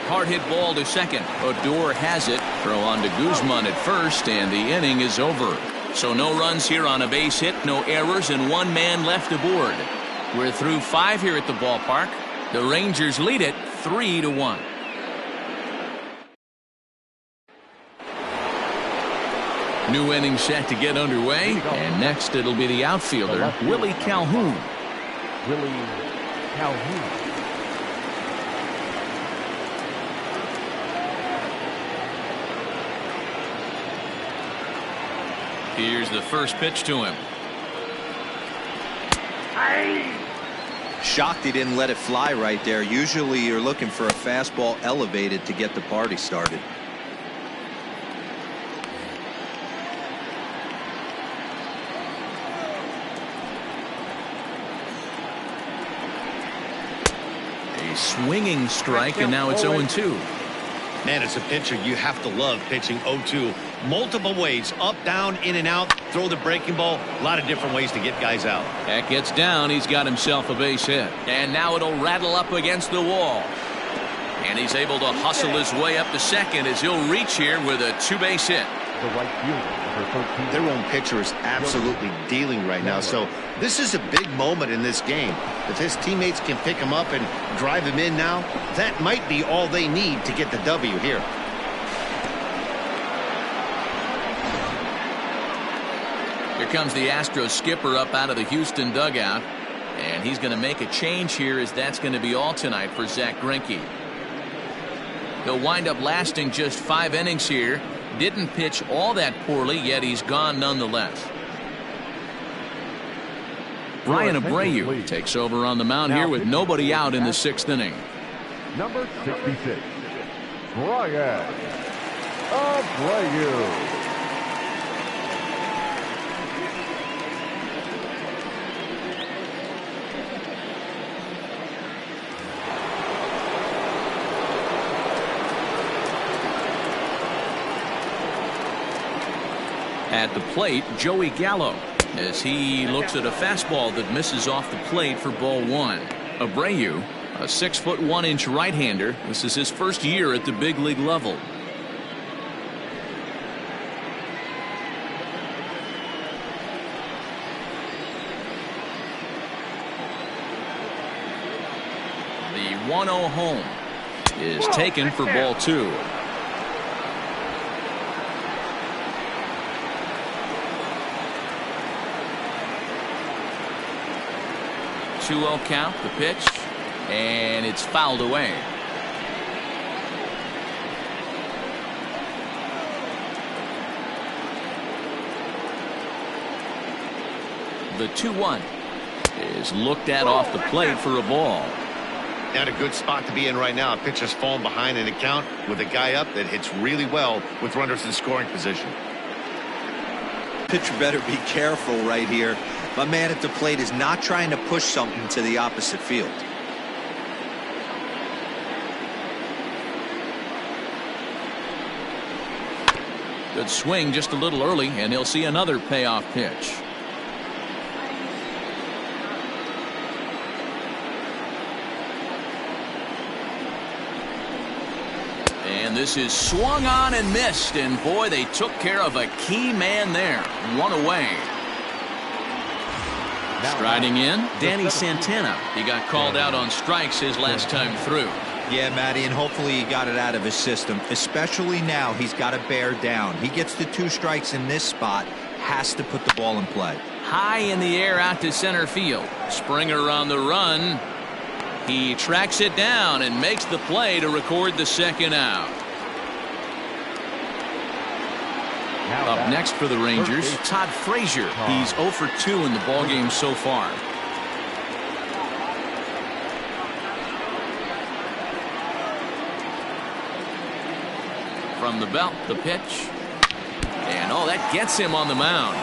Hard hit ball to second. Odor has it. Throw on to Guzman at first, and the inning is over. So no runs here on a base hit, no errors, and 1 man left aboard. We're through 5 here at the ballpark. The Rangers lead it 3-1. New inning set to get underway, and next it'll be the outfielder, Willie Calhoun. Willie Calhoun. Here's the first pitch to him. Shocked he didn't let it fly right there. Usually you're looking for a fastball elevated to get the party started. A swinging strike, and now it's 0-2. Man, as a pitcher, you have to love pitching 0-2. Multiple ways, up, down, in and out, throw the breaking ball. A lot of different ways to get guys out. That gets down. He's got himself a base hit. And now it'll rattle up against the wall. And he's able to hustle his way up to second as he'll reach here with a 2-base hit. The right fielder, number 13. Their own pitcher is absolutely dealing right now. So this is a big moment in this game. If his teammates can pick him up and drive him in now, that might be all they need to get the W here. Here comes the Astros skipper up out of the Houston dugout. And he's going to make a change here, as that's going to be all tonight for Zack Greinke. He'll wind up lasting just 5 innings here. Didn't pitch all that poorly, yet he's gone nonetheless. Ryan Abreu takes over on the mound here with nobody out in the 6th inning. Number 66, Ryan Abreu. At the plate, Joey Gallo, as he looks at a fastball that misses off the plate for ball 1. Abreu A 6'1" right-hander. This is his first year at the big league level. The 1-0 home is taken for ball 2. Two-0 count, the pitch, and it's fouled away. The 2-1 is looked at off the plate for a ball. Not a good spot to be in right now. A pitcher's falling behind in a count with a guy up that hits really well with runners in scoring position. Pitcher better be careful right here. My man at the plate is not trying to push something to the opposite field. Good swing just a little early, and he'll see another payoff pitch. And this is swung on and missed, and boy, they took care of a key man there. One away. Striding in, Danny Santana. He got called out on strikes his last time through. Yeah, Matty, and hopefully he got it out of his system. Especially now, he's got to bear down. He gets the 2 strikes in this spot, has to put the ball in play. High in the air out to center field. Springer on the run. He tracks it down and makes the play to record the second out. Up next for the Rangers, Todd Frazier. He's 0 for 2 in the ballgame so far. From the belt, the pitch. And oh, that gets him on the mound.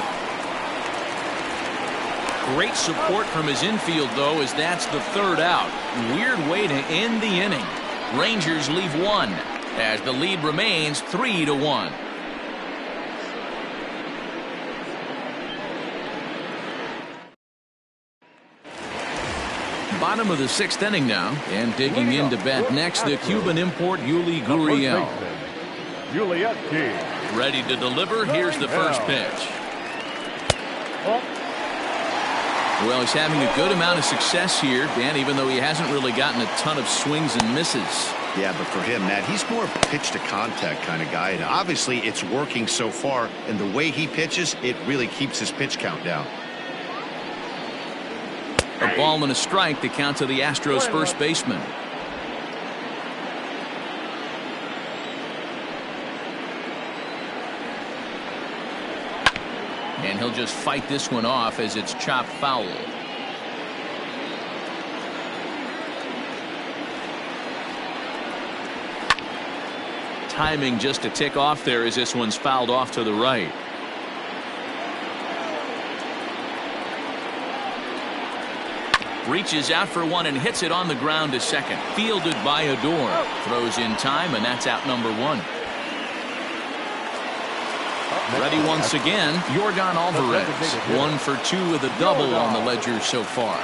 Great support from his infield, though, as that's the 3rd out. Weird way to end the inning. Rangers leave 1 as the lead remains 3-1. Bottom of the 6th inning now, and digging in to bat next, the Cuban import Yuli Gurriel. Ready to deliver. Here's the first pitch. Well, he's having a good amount of success here, Dan, even though he hasn't really gotten a ton of swings and misses. Yeah, but for him, Matt, he's more of a pitch to contact kind of guy, and obviously it's working so far, and the way he pitches, it really keeps his pitch count down. A ball and a strike to count to the Astros first baseman. And he'll just fight this one off as it's chopped foul. Timing just a tick off there as this one's fouled off to the right. Reaches out for one and hits it on the ground to second. Fielded by Odor. Throws in time, and that's out number 1. Ready once again, Yordan Alvarez. 1 for 2 with a double on the ledger so far.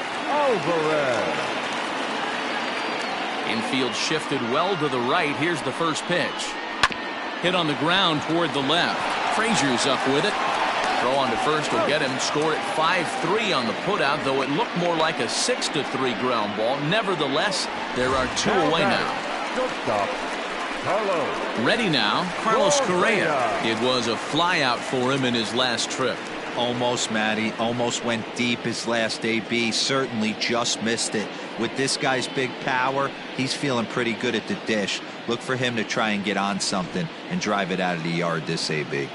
Infield shifted well to the right. Here's the first pitch. Hit on the ground toward the left. Frazier's up with it. Throw on to first will get him. Score at 5-3 on the putout, though it looked more like a 6-3 ground ball. Nevertheless, there are 2 away now. Ready now, Carlos Correa. It was a flyout for him in his last trip. Almost, Matty. Almost went deep his last AB. Certainly just missed it. With this guy's big power, he's feeling pretty good at the dish. Look for him to try and get on something and drive it out of the yard this AB.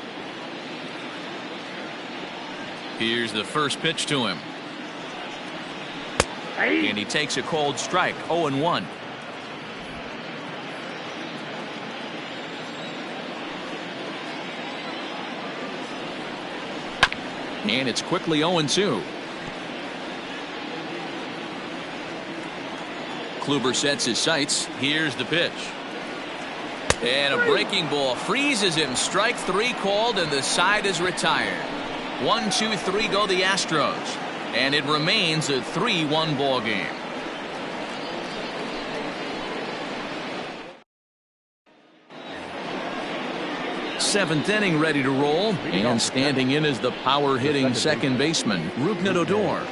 Here's the first pitch to him. And he takes a cold strike. 0-1. And it's quickly 0-2. Kluber sets his sights. Here's the pitch. And a breaking ball freezes him. Strike 3 called, and the side is retired. 1-2-3 go the Astros, and it remains a 3-1 ball game. 7th inning ready to roll. And standing in is the power-hitting second baseman, Odor.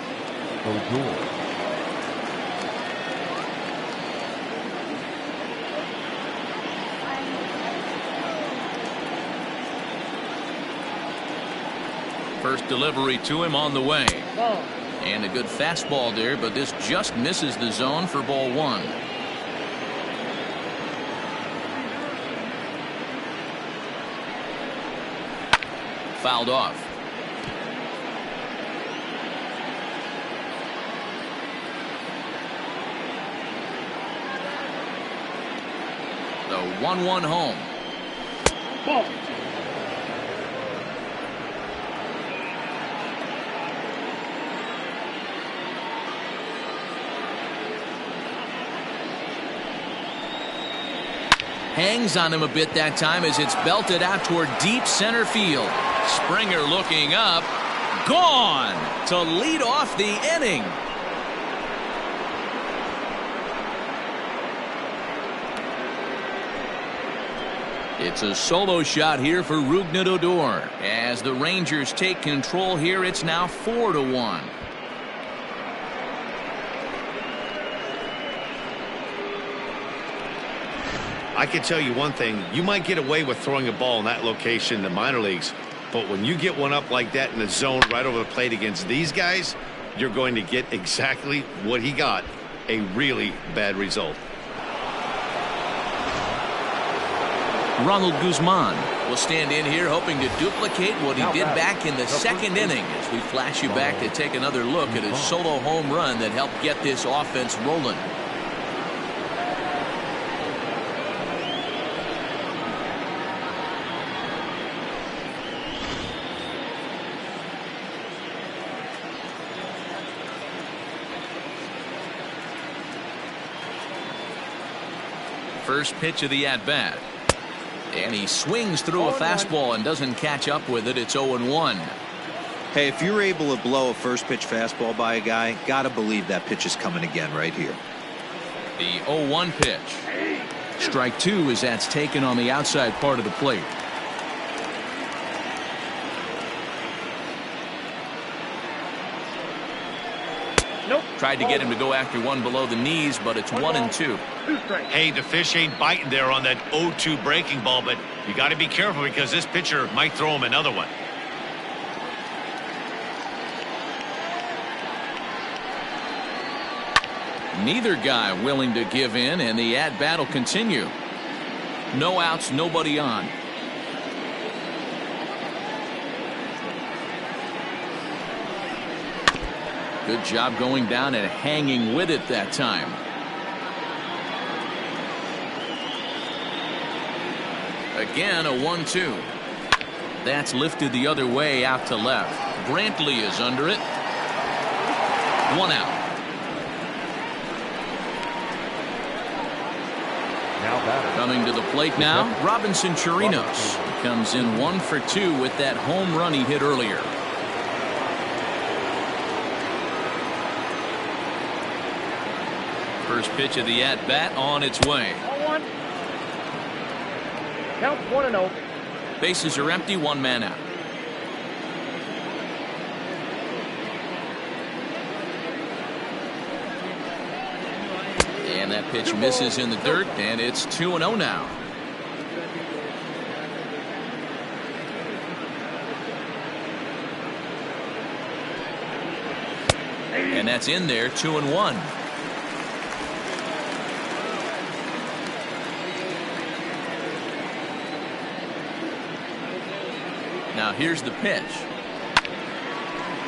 First delivery to him on the way. And a good fastball there, but this just misses the zone for ball 1. Fouled off. The 1-1 home. Ball. Hangs on him a bit that time as it's belted out toward deep center field. Springer looking up. Gone to lead off the inning. It's a solo shot here for Odor. As the Rangers take control here, it's now 4-1. I can tell you one thing. You might get away with throwing a ball in that location in the minor leagues, but when you get one up like that in the zone right over the plate against these guys, you're going to get exactly what he got, a really bad result. Ronald Guzman will stand in here hoping to duplicate what he did back in the second inning as we flash you back to take another look at his solo home run that helped get this offense rolling. First pitch of the at-bat. And he swings through a fastball and doesn't catch up with it. It's 0-1. Hey, if you're able to blow a first pitch fastball by a guy, gotta believe that pitch is coming again right here. The 0-1 pitch. Strike 2 as that's taken on the outside part of the plate. Nope. Tried to get him to go after one below the knees, but it's 1-2. Hey, the fish ain't biting there on that 0-2 breaking ball, but you got to be careful because this pitcher might throw him another one. Neither guy willing to give in, and the at-bat will continue. No outs, nobody on. Good job going down and hanging with it that time. Again, a 1-2. That's lifted the other way out to left. Brantley is under it. 1 out. Coming to the plate now, Robinson Chirinos comes in 1 for 2 with that home run he hit earlier. First pitch of the at-bat on its way. 1-1. Count 1-0. Bases are empty, 1 man out. And that pitch misses in the dirt, and it's 2-0 now. And that's in there, 2-1. Now here's the pitch.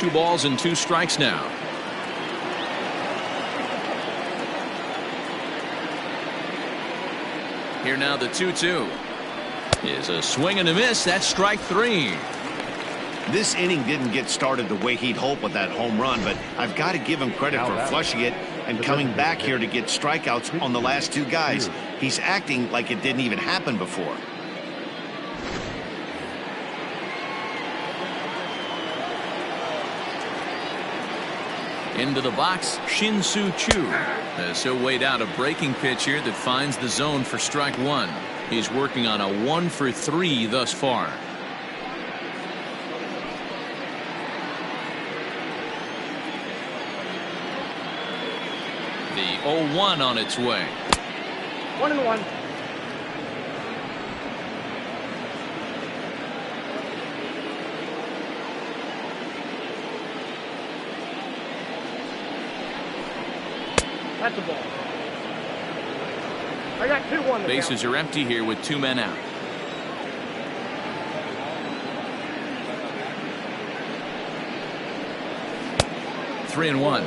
2 balls and 2 strikes now. Here now the 2-2 is a swing and a miss. That's strike 3. This inning didn't get started the way he'd hoped with that home run, but I've got to give him credit for flushing it and coming back here to get strikeouts on the last 2 guys. He's acting like it didn't even happen before. Into the box, Shin-Soo Choo. So weighed out a breaking pitch here that finds the zone for strike 1. He's working on a 1-for-3 thus far. The 0-1 on its way. 1-1. That's a ball. I got 2-1. Bases are empty here with 2 men out. Three and one.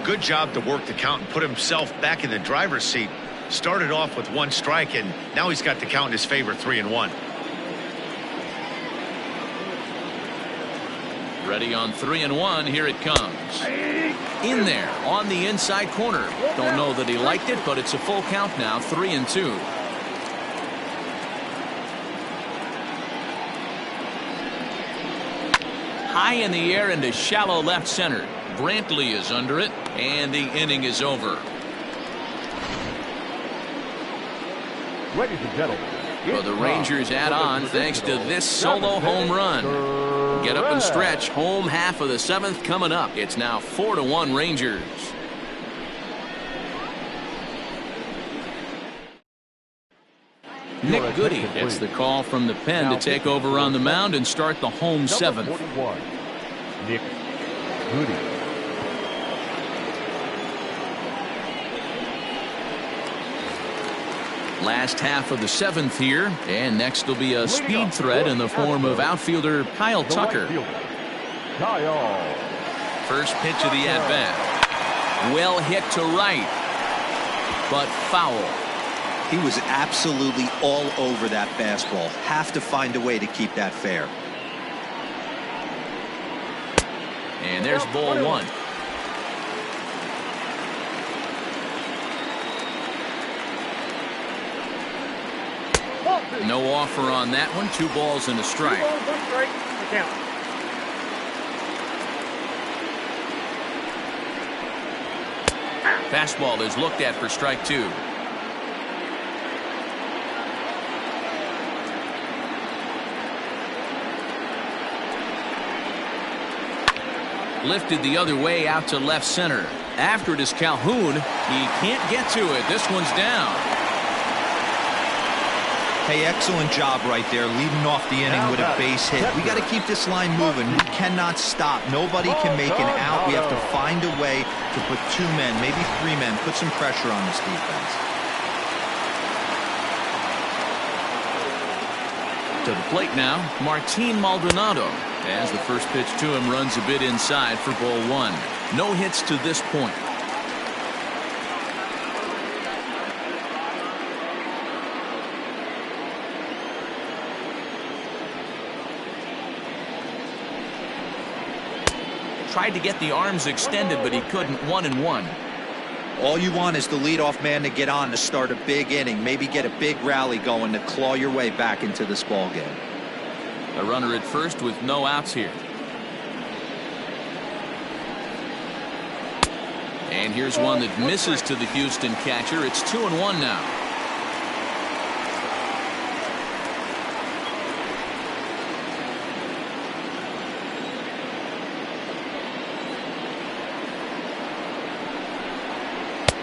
Good job to work the count and put himself back in the driver's seat. Started off with 1 strike, and now he's got the count in his favor, 3-1. Ready on 3-1. Here it comes. In there on the inside corner. Don't know that he liked it, but it's a full count now. 3-2. High in the air into shallow left center. Brantley is under it, and the inning is over. Ladies and gentlemen, Well, the Rangers add on thanks to this solo home run. Get up and stretch. Home half of the 7th coming up. It's now 4-1 Rangers. Nick Goody gets the call from the pen to take over on the mound and start the home 7th. 41, Nick Goody. Last half of the 7th here, and next will be a speed threat in the form of outfielder Kyle Tucker. Kyle. First pitch of the at-bat. Well hit to right, but foul. He was absolutely all over that fastball. Have to find a way to keep that fair. And there's ball 1. No offer on that one. 2 balls and a strike. 2 balls, 1 strike. The count. Fastball is looked at for strike 2. Lifted the other way out to left center. After it is Calhoun. He can't get to it. This one's down. Hey, excellent job right there, leading off the inning with a base hit. We got to keep this line moving. We cannot stop. Nobody can make an out. We have to find a way to put 2 men, maybe 3 men, put some pressure on this defense. To the plate now, Martin Maldonado, as the first pitch to him runs a bit inside for ball 1. No hits to this point. Tried to get the arms extended, but he couldn't. 1-1. All you want is the leadoff man to get on to start a big inning, maybe get a big rally going to claw your way back into this ball game. A runner at first with no outs here. And here's one that misses to the Houston catcher. It's 2-1 now.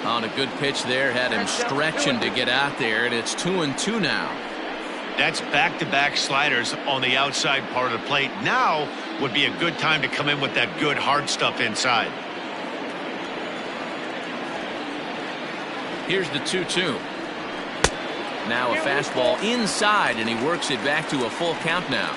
On a good pitch there, had him stretching to get out there, and it's 2-2 now. That's back-to-back sliders on the outside part of the plate. Now would be a good time to come in with that good hard stuff inside. Here's the 2-2. Now a fastball inside, and he works it back to a full count now.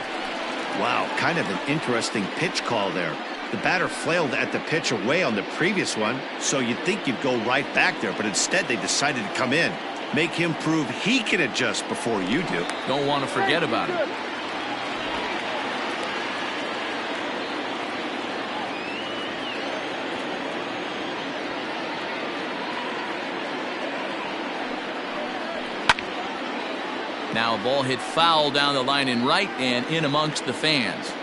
Wow, kind of an interesting pitch call there. The batter flailed at the pitch away on the previous one, so you'd think you'd go right back there, but instead they decided to come in. Make him prove he can adjust before you do. Don't want to forget about it. Now a ball hit foul down the line in right and in amongst the fans.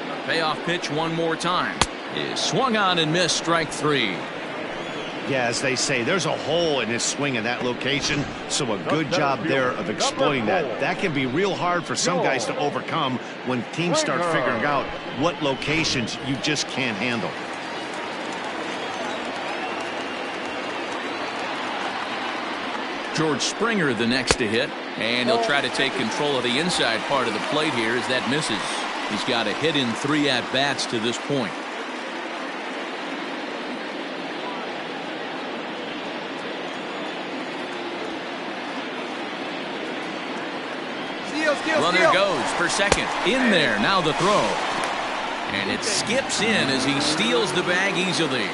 A payoff pitch one more time. Is swung on and missed, strike 3. Yeah, as they say, there's a hole in his swing in that location, so a good job there of exploiting that. That can be real hard for some guys to overcome when teams start figuring out what locations you just can't handle. George Springer the next to hit, and he'll try to take control of the inside part of the plate here as that misses. He's got a hit in 3 at-bats to this point. Runner goes for second. In there. Now the throw. And it skips in as he steals the bag easily.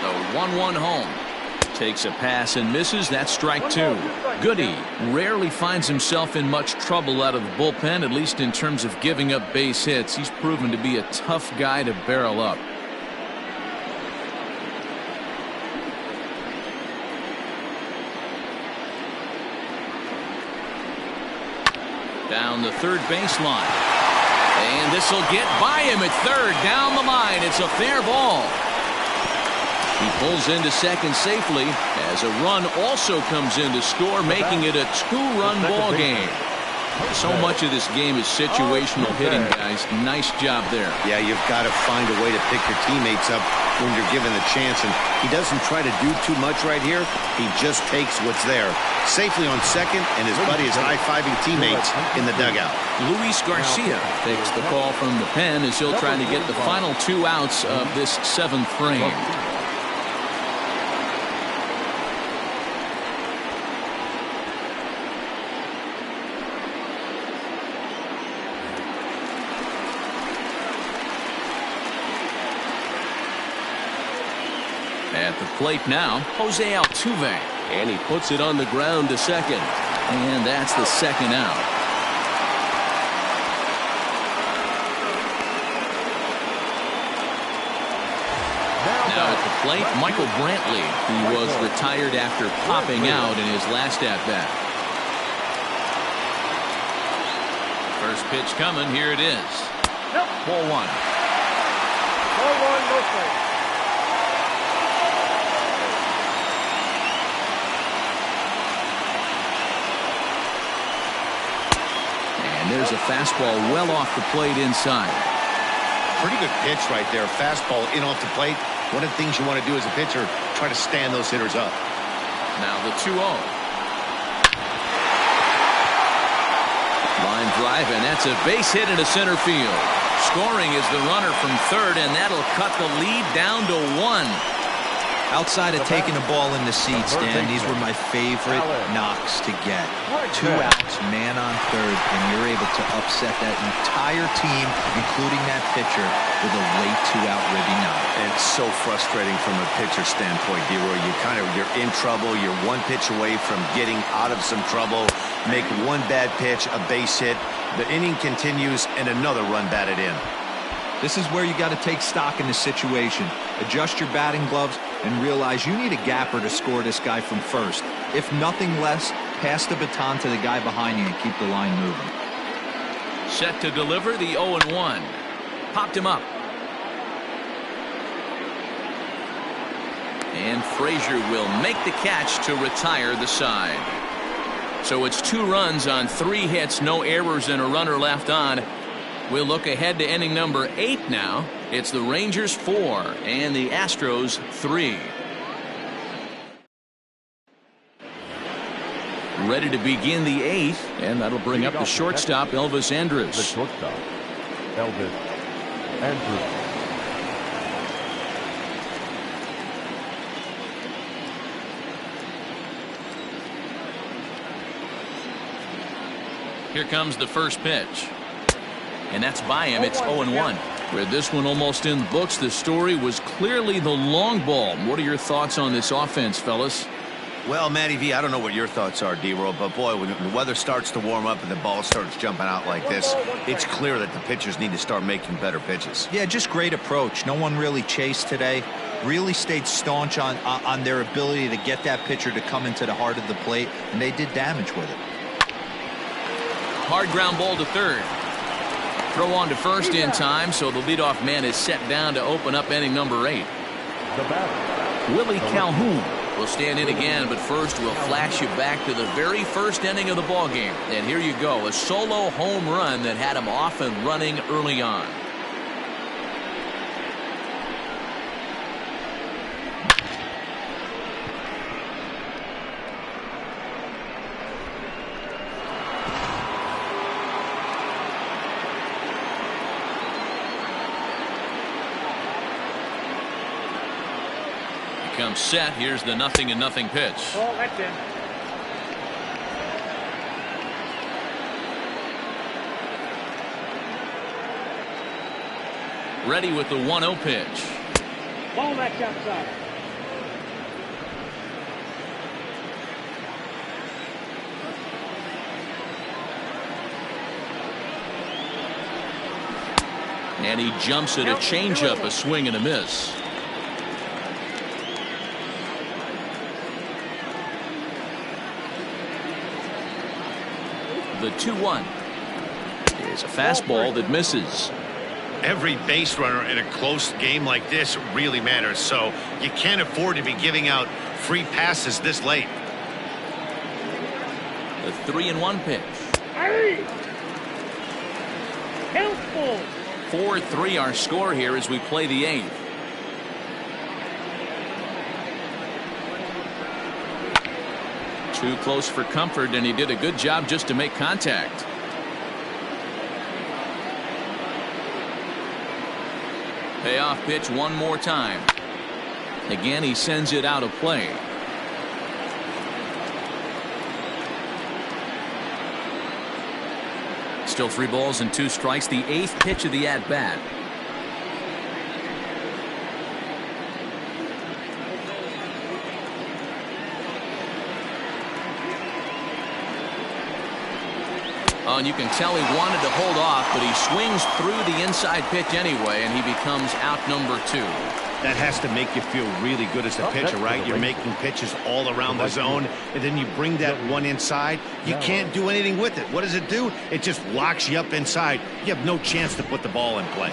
The 1-1 home. Takes a pass and misses. That's strike 2. Goody rarely finds himself in much trouble out of the bullpen, at least in terms of giving up base hits. He's proven to be a tough guy to barrel up. Down the third baseline. And this will get by him at third. Down the line. It's a fair ball. He pulls into second safely as a run also comes in to score, making it a 2-run ball game. So much of this game is situational hitting, guys. Nice job there. Yeah, you've got to find a way to pick your teammates up when you're given the chance, and he doesn't try to do too much right here. He just takes what's there. Safely on second, and his buddy is high-fiving teammates in the dugout. Luis Garcia takes the call from the pen as he'll try to get the final 2 outs of this 7th frame. At the plate now, Jose Altuve. And he puts it on the ground to second. And that's the 2nd out. Now at the plate, Michael Brantley, who was retired after popping out in his last at-bat. First pitch coming. Here it is. Ball 1. Ball 1, no strike. There's a fastball well off the plate inside. Pretty good pitch right there. Fastball in off the plate. One of the things you want to do as a pitcher, try to stand those hitters up. Now the 2-0. Line drive, and that's a base hit into center field. Scoring is the runner from third, and that'll cut the lead down to 1. Outside of taking the ball in the seats, Dan, these were my favorite knocks to get. 2 outs, man on third, and you're able to upset that entire team, including that pitcher, with a late 2-out ribby knock. And it's so frustrating from a pitcher standpoint, D-Roy. You're in trouble. You're 1 pitch away from getting out of some trouble. Make 1 bad pitch, a base hit. The inning continues, and another run batted in. This is where you got to take stock in the situation. Adjust your batting gloves and realize you need a gapper to score this guy from first. If nothing less, pass the baton to the guy behind you and keep the line moving. Set to deliver the 0-1. Popped him up. And Frazier will make the catch to retire the side. So it's 2 runs on 3 hits, no errors, and a runner left on. We'll look ahead to inning number 8 now. It's the Rangers 4 and the Astros 3. Ready to begin the 8th, and that'll bring up the shortstop, Elvis Andrus. The shortstop, Elvis Andrus. Here comes the first pitch. And that's by him. It's 0-1. With this one almost in the books, the story was clearly the long ball. What are your thoughts on this offense, fellas? Well, Matty V, I don't know what your thoughts are, D-Roll, but boy, when the weather starts to warm up and the ball starts jumping out like this, it's clear that the pitchers need to start making better pitches. Yeah, just great approach. No one really chased today. Really stayed staunch on their ability to get that pitcher to come into the heart of the plate, and they did damage with it. Hard ground ball to third. throw on to first in time, so the leadoff man is set down to open up inning number 8. The batter, Willie Calhoun will stand in again, but first we'll flash you back to the very first inning of the ball game. And here you go, a solo home run that had him off and running early on. Comes set. Here's the 0-0 pitch. Oh, that's in. Ready with the 1-0 pitch. Ball that's outside. And he jumps at a changeup, a swing and a miss. The 2-1 is a fastball that misses. Every base runner in a close game like this really matters, so you can't afford to be giving out free passes this late. The 3-1 pitch. Hey! Helpful. 4-3 our score here as we play the 8th. Too close for comfort, and he did a good job just to make contact. Payoff pitch one more time. Again, he sends it out of play. Still 3 balls and 2 strikes. The 8th pitch of the at-bat. Oh, and you can tell he wanted to hold off, but he swings through the inside pitch anyway, and he becomes out number 2. That has to make you feel really good as a pitcher, right? You're making pitches all around the zone, and then you bring that one inside. You can't do anything with it. What does it do? It just locks you up inside. You have no chance to put the ball in play.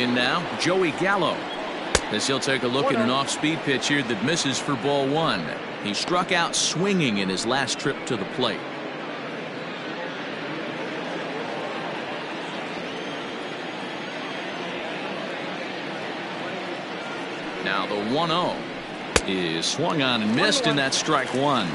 In now, Joey Gallo. As he'll take a look at an off-speed pitch here that misses for ball 1. He struck out swinging in his last trip to the plate. Now the 1-0 is swung on and missed, and that's strike 1.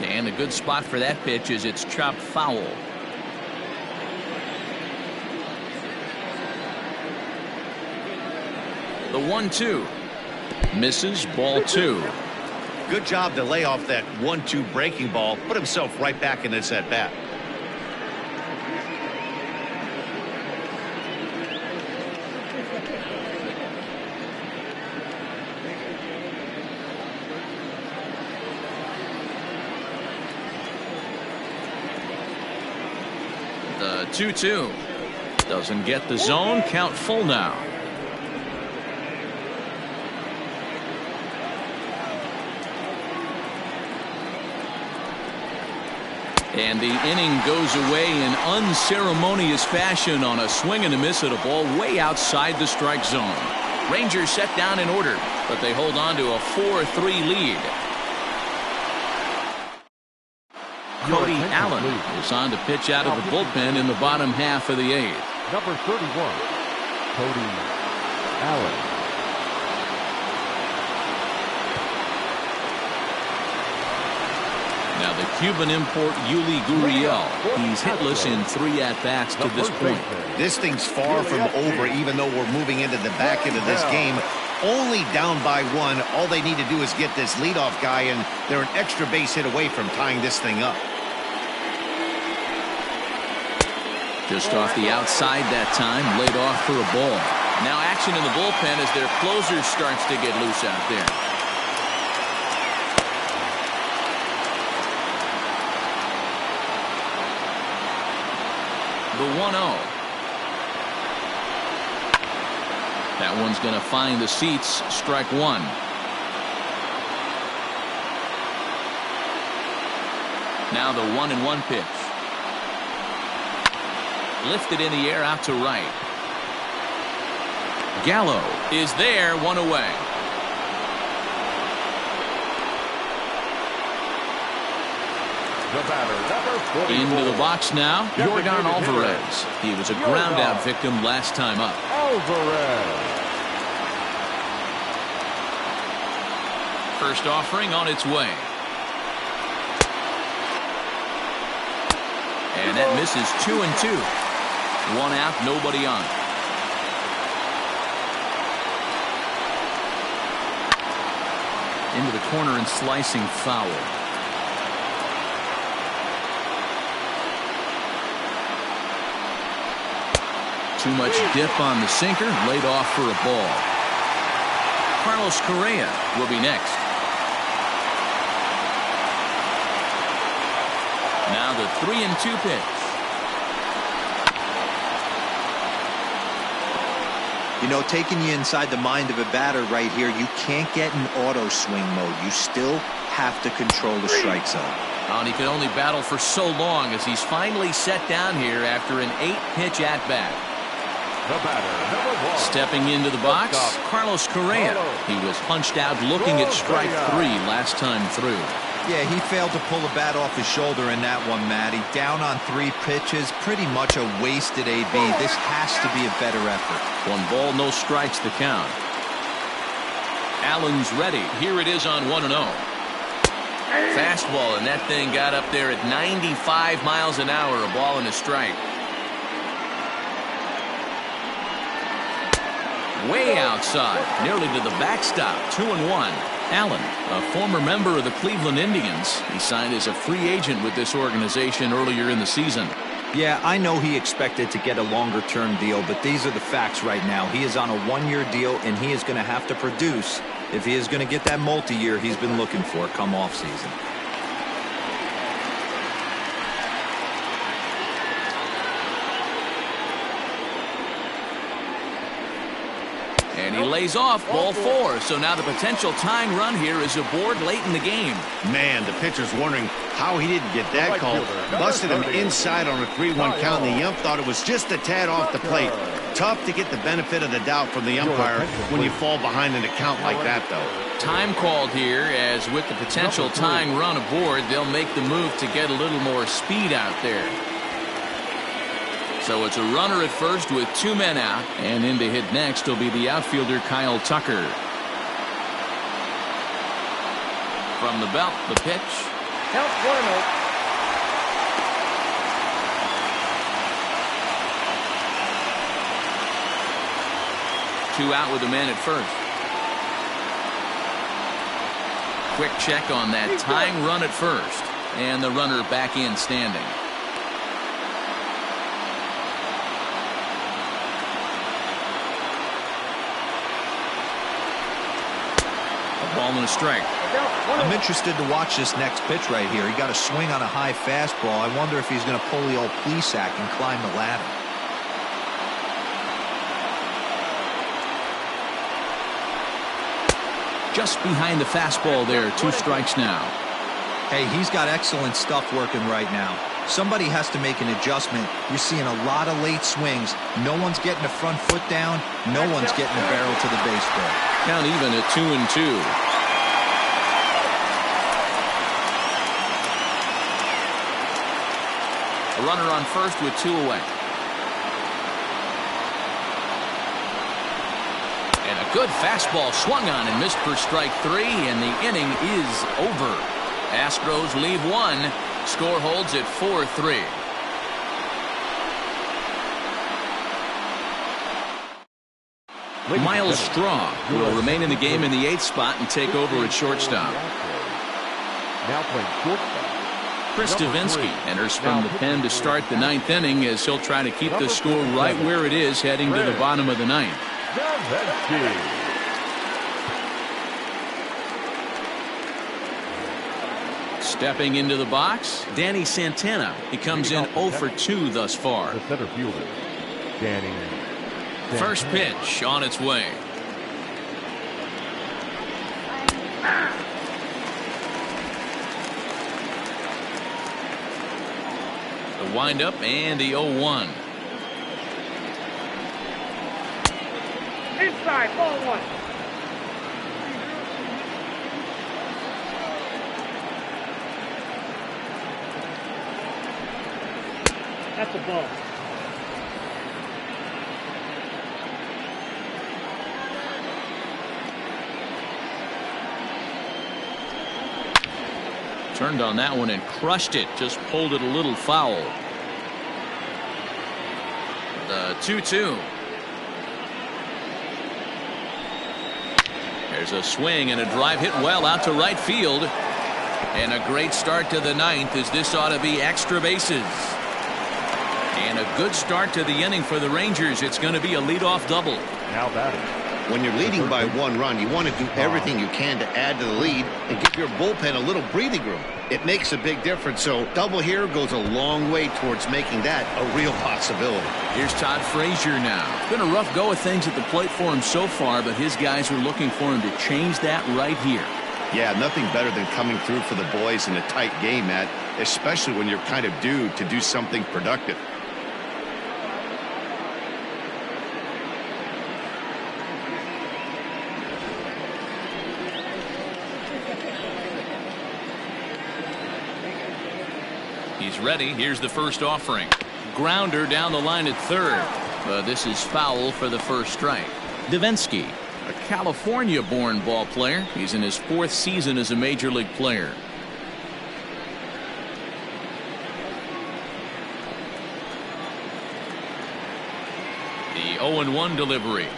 And a good spot for that pitch is it's chopped foul. The 1-2 misses, ball 2. Good job to lay off that 1-2 breaking ball, put himself right back in this at bat. The 2-2 doesn't get the zone. Count full now. And the inning goes away in unceremonious fashion on a swing and a miss at a ball way outside the strike zone. Rangers set down in order, but they hold on to a 4-3 lead. Cody Allen is on to pitch out of the bullpen in the bottom half of the 8th. Number 31, Cody Allen. Now the Cuban import Yuli Gurriel. He's hitless in 3 at-bats to this point. This thing's far from over, even though we're moving into the back end of this game. Only down by 1. All they need to do is get this leadoff guy, and they're an extra base hit away from tying this thing up. Just off the outside that time, laid off for a ball. Now action in the bullpen as their closer starts to get loose out there. The 1-0. That one's going to find the seats. Strike one. Now the 1-1 pitch. Lifted in the air out to right. Gallo is there, one away. The batter, number 44. Into the box now, Jordan Alvarez. He was a ground out victim last time up. Alvarez. First offering on its way. And that misses 2-2. One out, nobody on. Into the corner and slicing foul. Too much dip on the sinker, laid off for a ball. Carlos Correa will be next. Now the 3-2 pitch. You know, taking you inside the mind of a batter right here, you can't get in auto swing mode. You still have to control the strike zone. And he could only battle for so long as he's finally set down here after an 8-pitch at-bat. The batter, number 1. Stepping into the box, Carlos Correa. He was punched out looking at strike 3 last time through. Yeah, he failed to pull the bat off his shoulder in that one, Matty. Down on 3 pitches, pretty much a wasted AB. This has to be a better effort. 1 ball, no strikes the count. Allen's ready. Here it is on 1-0. Fastball, and that thing got up there at 95 miles an hour, a ball and a strike. Way outside, nearly to the backstop. 2-1. Allen, a former member of the Cleveland Indians. He signed as a free agent with this organization earlier in the season. Yeah, I know he expected to get a longer-term deal, but these are the facts right now. He is on a 1-year deal, and he is going to have to produce if he is going to get that multi-year he's been looking for come off-season. And he lays off, ball 4. So now the potential tying run here is aboard late in the game. Man, the pitcher's wondering how he didn't get that call. Busted him inside on a 3-1 count, and the ump thought it was just a tad off the plate. Tough to get the benefit of the doubt from the umpire when you fall behind in a count like that, though. Time called here, as with the potential tying run aboard, they'll make the move to get a little more speed out there. So it's a runner at first with 2 men out, and in to hit next will be the outfielder Kyle Tucker. From the belt, the pitch. Count 1-0. Two out with a man at first. Quick check on that tying run at first, and the runner back in standing. Ball and a strike. I'm interested to watch this next pitch right here. He got a swing on a high fastball. I wonder if he's going to pull the old Plesac and climb the ladder. Just behind the fastball there. 2 strikes now. Hey, he's got excellent stuff working right now. Somebody has to make an adjustment. You're seeing a lot of late swings. No one's getting the front foot down. No one's getting the barrel to the baseball. Count even at 2-2. A runner on first with 2 away. And a good fastball swung on and missed for strike 3, and the inning is over. Astros leave 1. Score holds at 4-3. Miles Straw will remain in the game in the 8th spot and take over at shortstop. Now playing shortstop. Chris Davinsky enters from the pen to start the 9th inning, as he'll try to keep the score right where it is heading to the bottom of the 9th. Stepping into the box, Danny Santana. He comes in 0 for 2 thus far. The center fielder, Danny First pitch on its way. The windup and the 0-1. Inside, ball one. That's a ball. Turned on that one and crushed it. Just pulled it a little foul. The 2-2. There's a swing and a drive hit well out to right field. And a great start to the ninth, as this ought to be extra bases. And a good start to the inning for the Rangers. It's going to be a leadoff double. Now batting. When you're leading by 1 run, you want to do everything you can to add to the lead and give your bullpen a little breathing room. It makes a big difference, so double here goes a long way towards making that a real possibility. Here's Todd Frazier now. It's been a rough go of things at the plate for him so far, but his guys are looking for him to change that right here. Yeah, nothing better than coming through for the boys in a tight game, Matt, especially when you're kind of due to do something productive. He's ready. Here's the first offering. Grounder down the line at third. But this is foul for the first strike. Davinsky, a California-born ball player. He's in his 4th season as a major league player. The 0-1 delivery.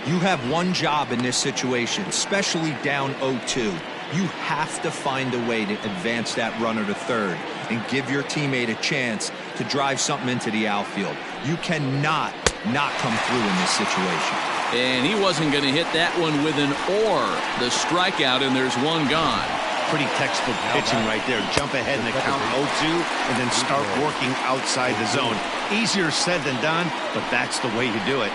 You have one job in this situation, especially down 0-2. You have to find a way to advance that runner to third and give your teammate a chance to drive something into the outfield. You cannot not come through in this situation. And he wasn't going to hit that one with an or. The strikeout, and there's one gone. Pretty textbook pitching right there. Jump ahead in the count 0-2 and then start working outside the zone. Easier said than done, but that's the way you do it.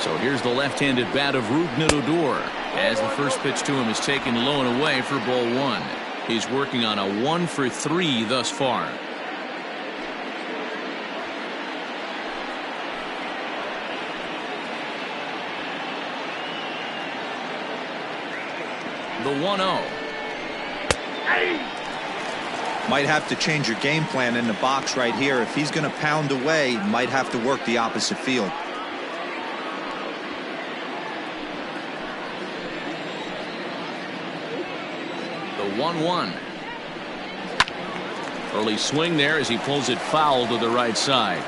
So here's the left-handed bat of Rougned Odor as the first pitch to him is taken low and away for ball 1. He's working on a 1 for 3 thus far. The 1-0. Might have to change your game plan in the box right here. If he's going to pound away, might have to work the opposite field. The 1-1. Early swing there as he pulls it foul to the right side.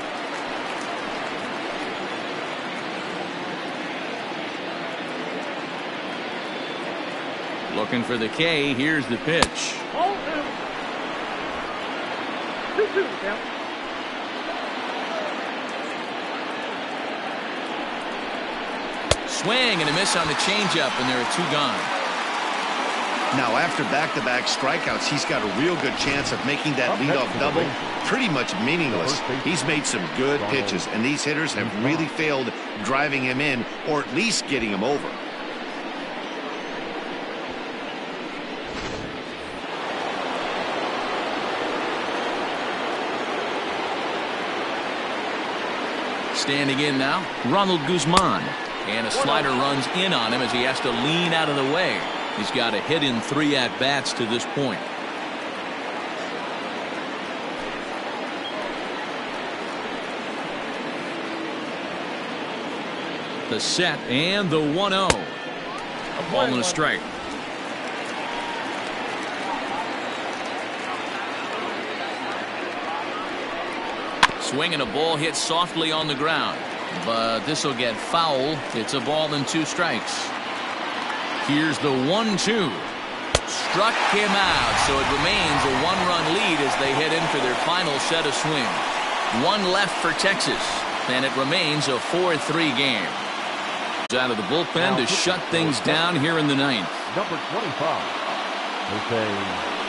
Looking for the K. Here's the pitch. Ball 2-2 now. Swing and a miss on the changeup, and there are 2 gone. Now, after back-to-back strikeouts, he's got a real good chance of making that leadoff double pretty much meaningless. He's made some good pitches, and these hitters have really failed driving him in or at least getting him over. Standing in now, Ronald Guzman. And a slider runs in on him as he has to lean out of the way. He's got a hit in 3 at-bats to this point. The set and the 1-0. A ball and a strike. Swing and a ball hit softly on the ground. But this will get foul. It's a ball and 2 strikes. Here's the 1-2. Struck him out, so it remains a 1-run lead as they head in for their final set of swing. 1 left for Texas, and it remains a 4-3 game. Out of the bullpen to shut things down here in the 9th. Number 25, Jose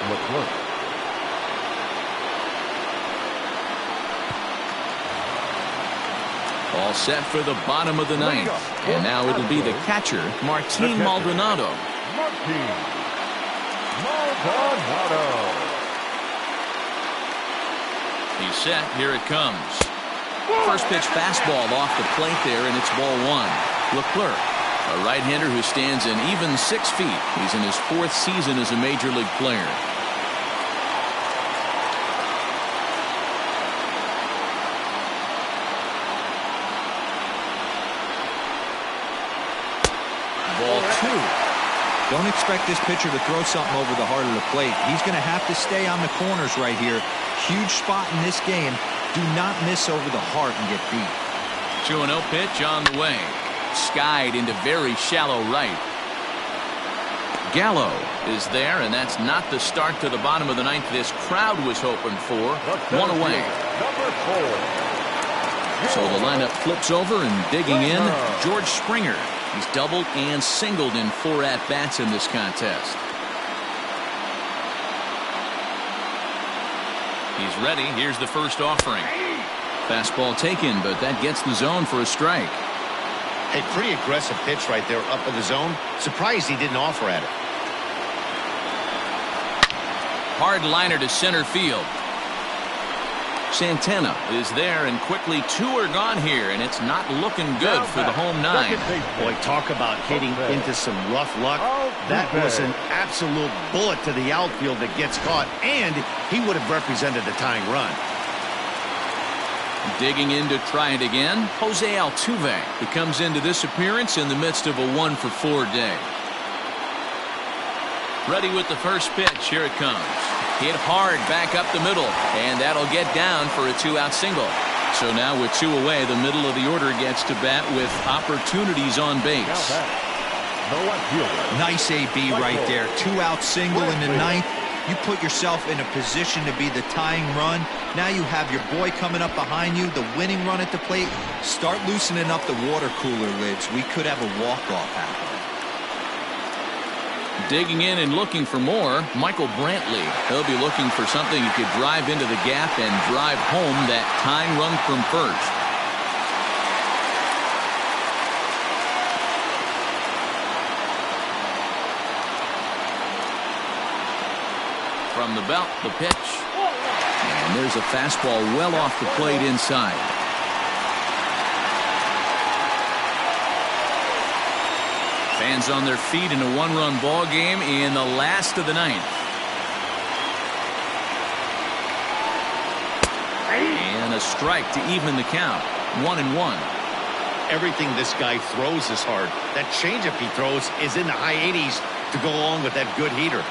McClure. All set for the bottom of the ninth. And now it'll be the catcher, Martin Maldonado. Martin Maldonado. He's set. Here it comes. First pitch fastball off the plate there, and it's ball one. Leclerc, a right-hander who stands an even 6 feet. He's in his 4th season as a major league player. Ball two. Don't expect this pitcher to throw something over the heart of the plate. He's going to have to stay on the corners right here. Huge spot in this game. Do not miss over the heart and get beat. 2-0 pitch on the way. Skied into very shallow right. Gallo is there, and that's not the start to the bottom of the ninth this crowd was hoping for. One away. Number 4. So the lineup flips over, and digging in, George Springer. He's doubled and singled in 4 at-bats in this contest. He's ready. Here's the first offering. Fastball taken, but that gets the zone for a strike. A pretty aggressive pitch right there up in the zone. Surprised he didn't offer at it. Hard liner to center field. Santana is there, and quickly 2 are gone here, and it's not looking good for the home 9. Boy, talk about hitting into some rough luck. That was an absolute bullet to the outfield that gets caught, and he would have represented a tying run. Digging in to try it again, Jose Altuve. He comes into this appearance in the midst of a 1-for-4 day. Ready with the first pitch. Here it comes. Hit hard back up the middle, and that'll get down for a 2-out single. So now with 2 away, the middle of the order gets to bat with opportunities on base. Nice AB right there. 2-out single in the ninth. You put yourself in a position to be the tying run. Now you have your boy coming up behind you, the winning run at the plate. Start loosening up the water cooler lids. We could have a walk-off happen. Digging in and looking for more, Michael Brantley. He'll be looking for something he could drive into the gap and drive home that tying run from first. From the belt, the pitch. And there's a fastball well off the plate inside. Fans on their feet in a 1-run ball game in the last of the ninth. And a strike to even the count. 1-1. Everything this guy throws is hard. That changeup he throws is in the high 80s to go along with that good heater.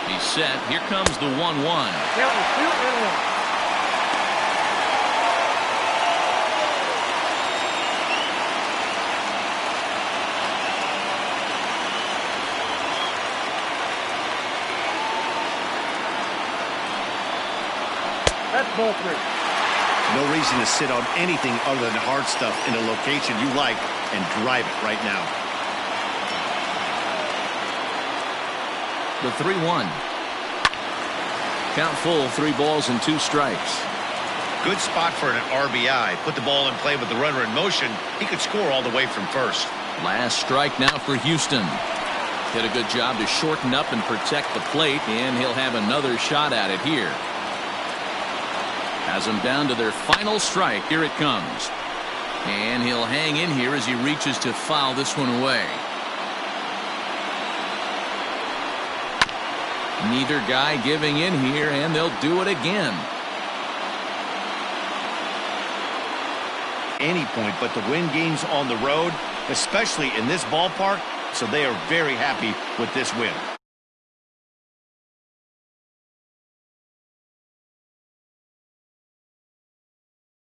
He's set. Here comes the 1-1. That's ball 3. No reason to sit on anything other than hard stuff in a location you like and drive it right now. The 3-1. Count full, 3 balls and 2 strikes. Good spot for an RBI. Put the ball in play with the runner in motion. He could score all the way from first. Last strike now for Houston. Did a good job to shorten up and protect the plate, and he'll have another shot at it here. Has them down to their final strike. Here it comes. And he'll hang in here as he reaches to foul this one away. Neither guy giving in here, and they'll do it again. Any point but to win games on the road, especially in this ballpark, so they are very happy with this win.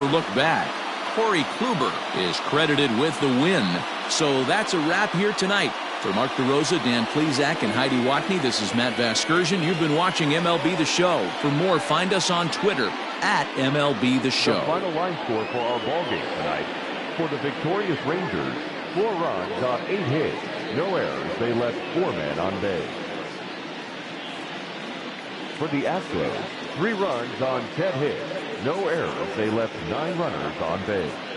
Look back. Corey Kluber is credited with the win. So that's a wrap here tonight. For Mark DeRosa, Dan Plesac, and Heidi Watney, this is Matt Vasgersian. You've been watching MLB The Show. For more, find us on Twitter at MLB The Show. The final line score for our ball game tonight. For the victorious Rangers, 4 runs on 8 hits. No errors. They left 4 men on base. For the Astros, 3 runs on 10 hits. No errors. They left 9 runners on base.